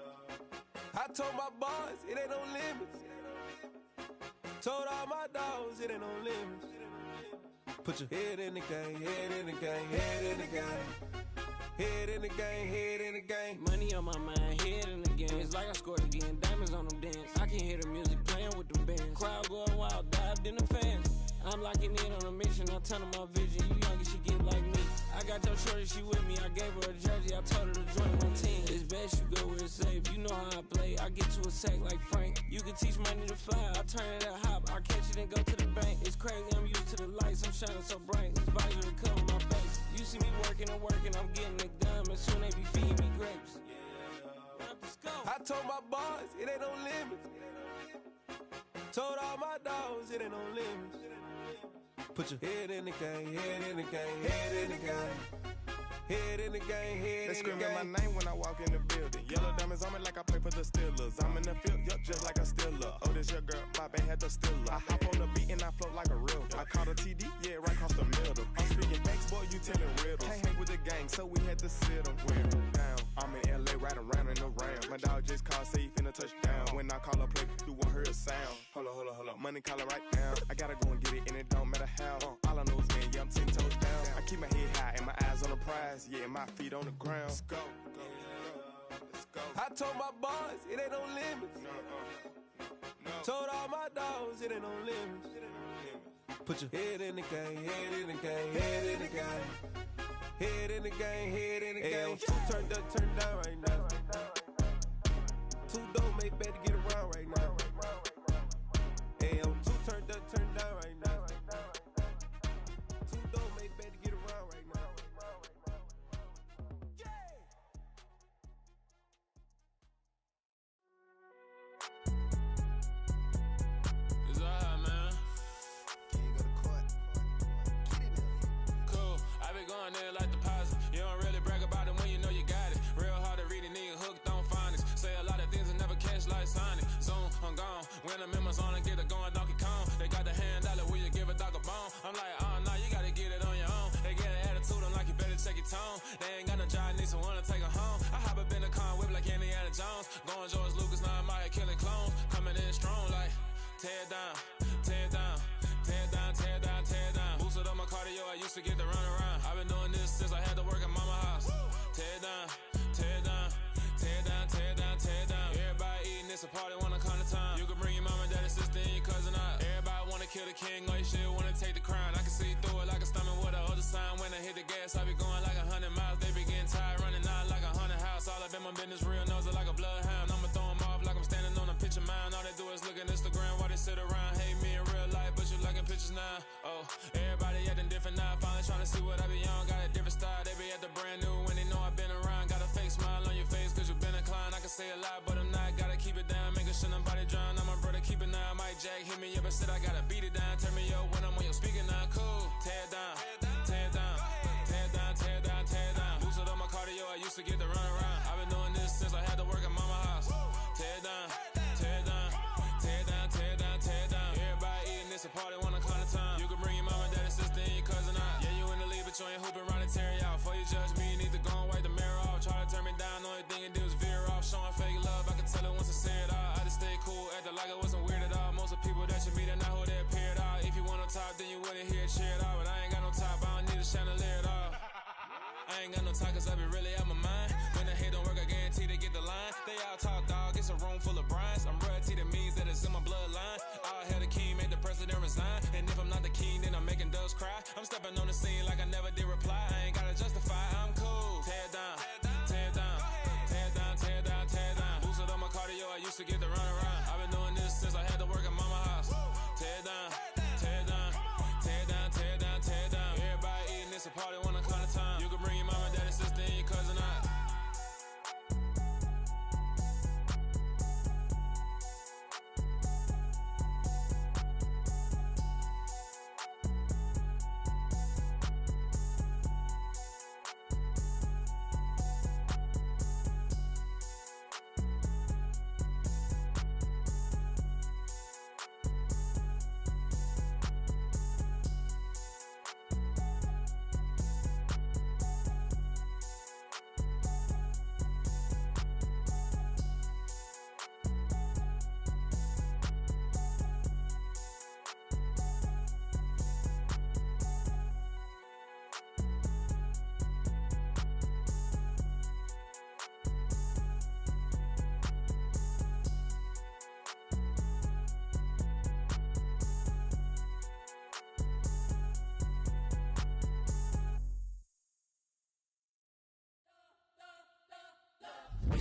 I told my boys, it ain't no limits. Told all my dogs, it ain't no limits. Put your head in the game, head in the game, head in the game. Head in the game, head in the game. Money on my mind, head in the game. It's like I scored again, diamonds on them dance. I can hear the music playing with them bands. Crowd going wild, dived in the fans. I'm locking in on a mission, I turn on my vision. You young and she get like me. I got your shorty, she with me. I gave her a jersey, I told her to join my team. It's best you go where it's safe. You know how I play. I get to a sack like Frank. You can teach money to fly. I turn it at hop. I catch it and go to the bank. It's crazy, I'm used to the lights. I'm shining so bright. This visor to cover my face. You see me working and working. I'm getting it done. And soon they be feeding me grapes. I told my boys, it ain't no limits. Told all my dogs, it ain't no limits. Put your head in the game, head in the game, head in the game. Head in the game, head They in the game. screaming my name when I walk in the building. Yellow diamonds on me like I play for the Steelers. I'm in the field, yup, just like a Steeler. Oh, this your girl, my band had the Steeler. I hop on the beat and I float like a real. I caught a TD, yeah, right across the middle. I'm speaking facts, boy, you telling riddles. Can't hang with the gang, so we had to sit them down. I'm in LA, riding around and around. My dog just called, say he finna touchdown. When I call a play, you won't hear a sound. Hold up, money calling right now. I gotta go and get it, and it don't matter how. All I know is, man, yeah, I'm 10 toes down. I keep my head high and my eyes on the prize. Yeah, my feet on the ground. Let's go. I told my boys, it ain't no limits. Told all my dogs, it ain't no limits. Put your head in the game, head in the game, head in the game. Head in the game, head in the game. Two turned up, turned down right now. Two don't make bad to get around right now. Hey, I'm two turned up, turned down right now. Two don't make bad to get around right now. It's alright, man. Cool. I be going there like deposit. You don't really brag about it when you know you got it. Real hard to read a nigga hooked on phonics. Say a lot of things and never catch like Sonic. Zoom, I'm gone. When I'm in my zone, I get it going Donkey Kong. They got the hand dollar, will you give a dog a bone? I'm like, oh no, you gotta get it on your own. They get an attitude, I'm like, you better check your tone. They ain't got no job, need someone to take her home. I hop up in the car, whip like Indiana Jones. Going George Lucas, now I'm out here killing clones. Coming in strong like, tear down, tear down, tear down, tear down, tear down. Boosted up my cardio, I used to get to run around. I've been doing this since I had to work at mama house. Tear down, tear down, tear down, tear down, tear down. Everybody eating, it's a party, wanna come to time. You can bring your mama, daddy, sister, and your cousin out. Everybody wanna kill the king, or you shit wanna take the crown. I can see through it like a stomach with a other sign. When I hit the gas, I be going like 100 miles. They be getting tired, running out like a 100 house. All up in my business, real nose it like a bloodhound. I'ma throw them off like I'm standing on a picture mound. All they do is look at Instagram while they sit around. Hate me in real life, but you liking pictures now. Oh, everybody acting different now. Finally trying to see what I be on. Got a different style, they be at the brand new when they know I've been around. Got a fake smile on your face cause you been inclined. I can say a lot, but I'm not. Gotta keep it down, making sure nobody drown. I'm my brother, keep it now. Mike Jack hit me up and said I gotta beat it down. Turn me up when I'm on your speaker now. Cool, tear down, tear down, tear down, tear down, tear down. Boosted up my cardio, I used to get to run around. I've been doing this since I had to work at mama house. Tear down, tear down, tear down, tear down, tear down. Everybody eating, it's a party, wanna come to time. You can bring your mama, daddy, sister, and your cousin out. Yeah, you in the league, but you ain't hooping around and tear you out. Before you judge me, you need to go and wipe the mirror off. Try to turn me down, only thing you do is veer off. Showing fake love, I can tell it once I say it all. I just stay cool, acting like I wasn't weird at all. Most of the people that you meet are not who they appear at all. If you want on top, then you wouldn't hear it cheer at all. But I ain't got no top, I don't need a chandelier at all. I ain't got no talk cause I be really out my mind. When the head don't work, I guarantee they get the line. They all talk, dog, it's a room full of brines. I'm royalty, that means that it's in my bloodline. All hail the king, make the president resign. And if I'm not the king, then I'm making doves cry. I'm stepping on the scene like I never did reply. I ain't gotta justify, I'm cool. Tear down, tear down, tear down, tear down, tear down. Boosted up my cardio, I used to get to run around. I've been doing this since I had to work at mama house. Tear down, tear down, tear down, tear down, tear down. Everybody eating, it's a party, wanna come to time. You can bring your mama, daddy, sister, and your cousin out.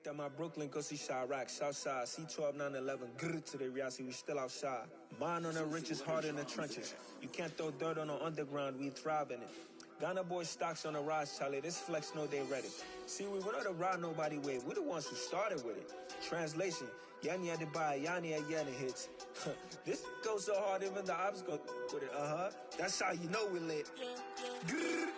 Nick, that my Brooklyn, go see Chirac, Southside, C12, 911, grrr to the Riasi, we still outside. Mine on the riches, hard in the trenches. You can't throw dirt on the underground, we thrive in it. Ghana boy stocks on the rise, Charlie, this flex know they ready. See, we were not to ride nobody with, we the ones who started with it. Translation, Yanni had to buy, Yanni had Yanni hits. This goes so hard, even the ops go with it, That's how you know we lit. Grrr.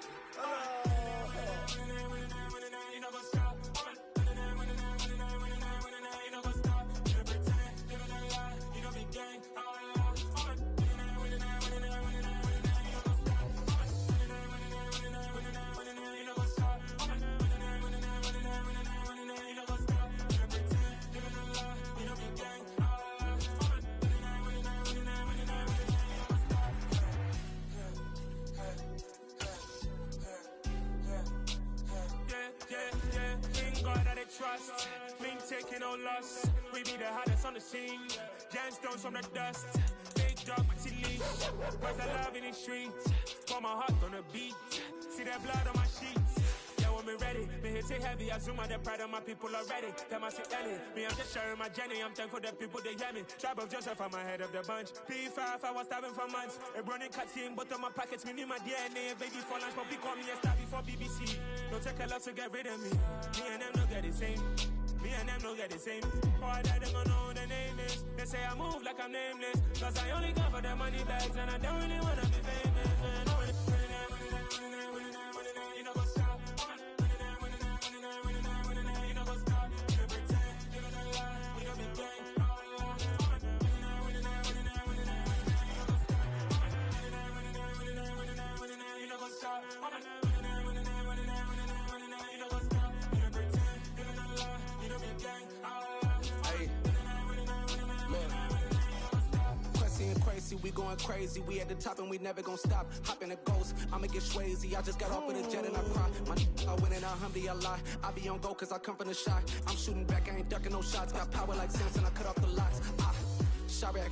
Trust, mean taking no loss. We be the hottest on the scene. Gemstones from the dust. Big dog with your leash. Where's the love in the streets? Got my heart on the beat. See that blood on my sheets. Yeah, when we ready, me hit it heavy. I zoom out the pride of my people already. Them I say Ellie, me I'm just sharing my journey. I'm thankful that people they hear me. Tribe of Joseph, I'm ahead of the bunch. P5, I was starving for months. A running cutscene, but on my pockets, me need my DNA. Baby for lunch, but we call me a star before BBC. Don't take a lot to get rid of me. Me and them don't get the same. Me and them don't get the same. Boy, that they gonna know who the name is. They say I move like I'm nameless. Cause I only come for the money bags and I don't really wanna be famous, man. You know what's up? You know what's up? You pretend, you gonna lie. We don't be gang. You know what's up? We going crazy, we at the top and we never gonna stop. Hop in a ghost, I'ma get swayzy. I just got off with a jet and I cry. My I win and I humbly a lie. I be on go cause I come from the shot. I'm shooting back, I ain't ducking no shots. Got power like Samson, I cut off the locks. Chirac,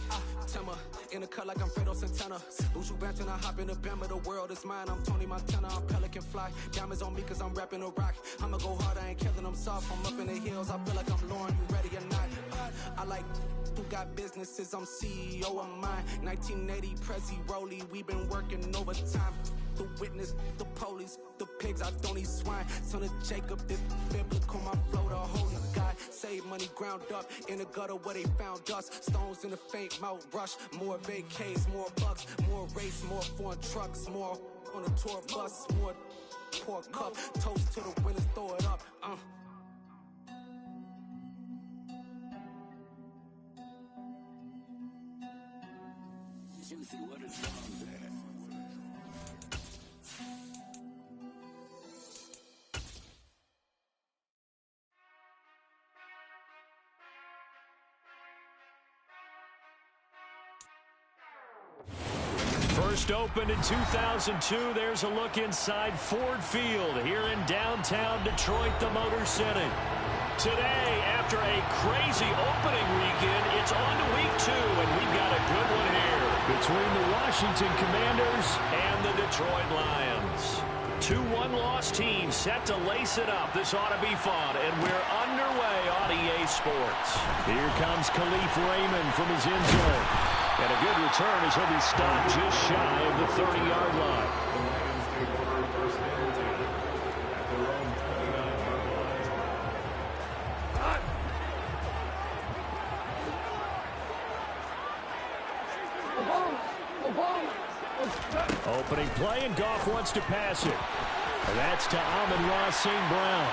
Timmer, in the cut like I'm Fredo Santana. Buju Banton, I hop in the Bama, the world is mine. I'm Tony Montana, I'm Pelican Fly. Diamonds on me cause I'm rapping a rock. I'ma go hard, I ain't killing them soft. I'm up in the hills, I feel like I'm Lauren, you ready or not? I like who got businesses, I'm CEO of mine. 1980, Prezi Rolly, we been working overtime. The witness, the police, the pigs, I don't eat swine. Son of Jacob, this biblical, my flow, the holy God. Save money ground up in the gutter where they found dust. Stones in the faint Mount Rush. More vacays, more bucks, more race, more foreign trucks, more on a tour bus, more pour cup. Toast to the winners, throw it up. Juicy, what is wrong there? First opened in 2002, there's a look inside Ford Field here in downtown Detroit, the Motor City. Today, after a crazy opening weekend, it's on to week 2, and we've got a good one here between the Washington Commanders and the Detroit Lions. 2 one-loss teams set to lace it up. This ought to be fun, and we're underway on EA Sports. Here comes Khalif Raymond from his end zone. And a good return as he'll be stopped just shy of the 30-yard line. Opening play, and Goff wants to pass it. And that's to Amon-Ra St. Brown.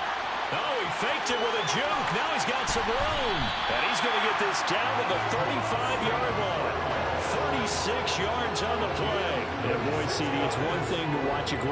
Oh, he faked it with a juke. Now he's got some room. And he's going to get this down to the 35-yard line. 36 yards on the play. And boy, CD, it's one thing to watch a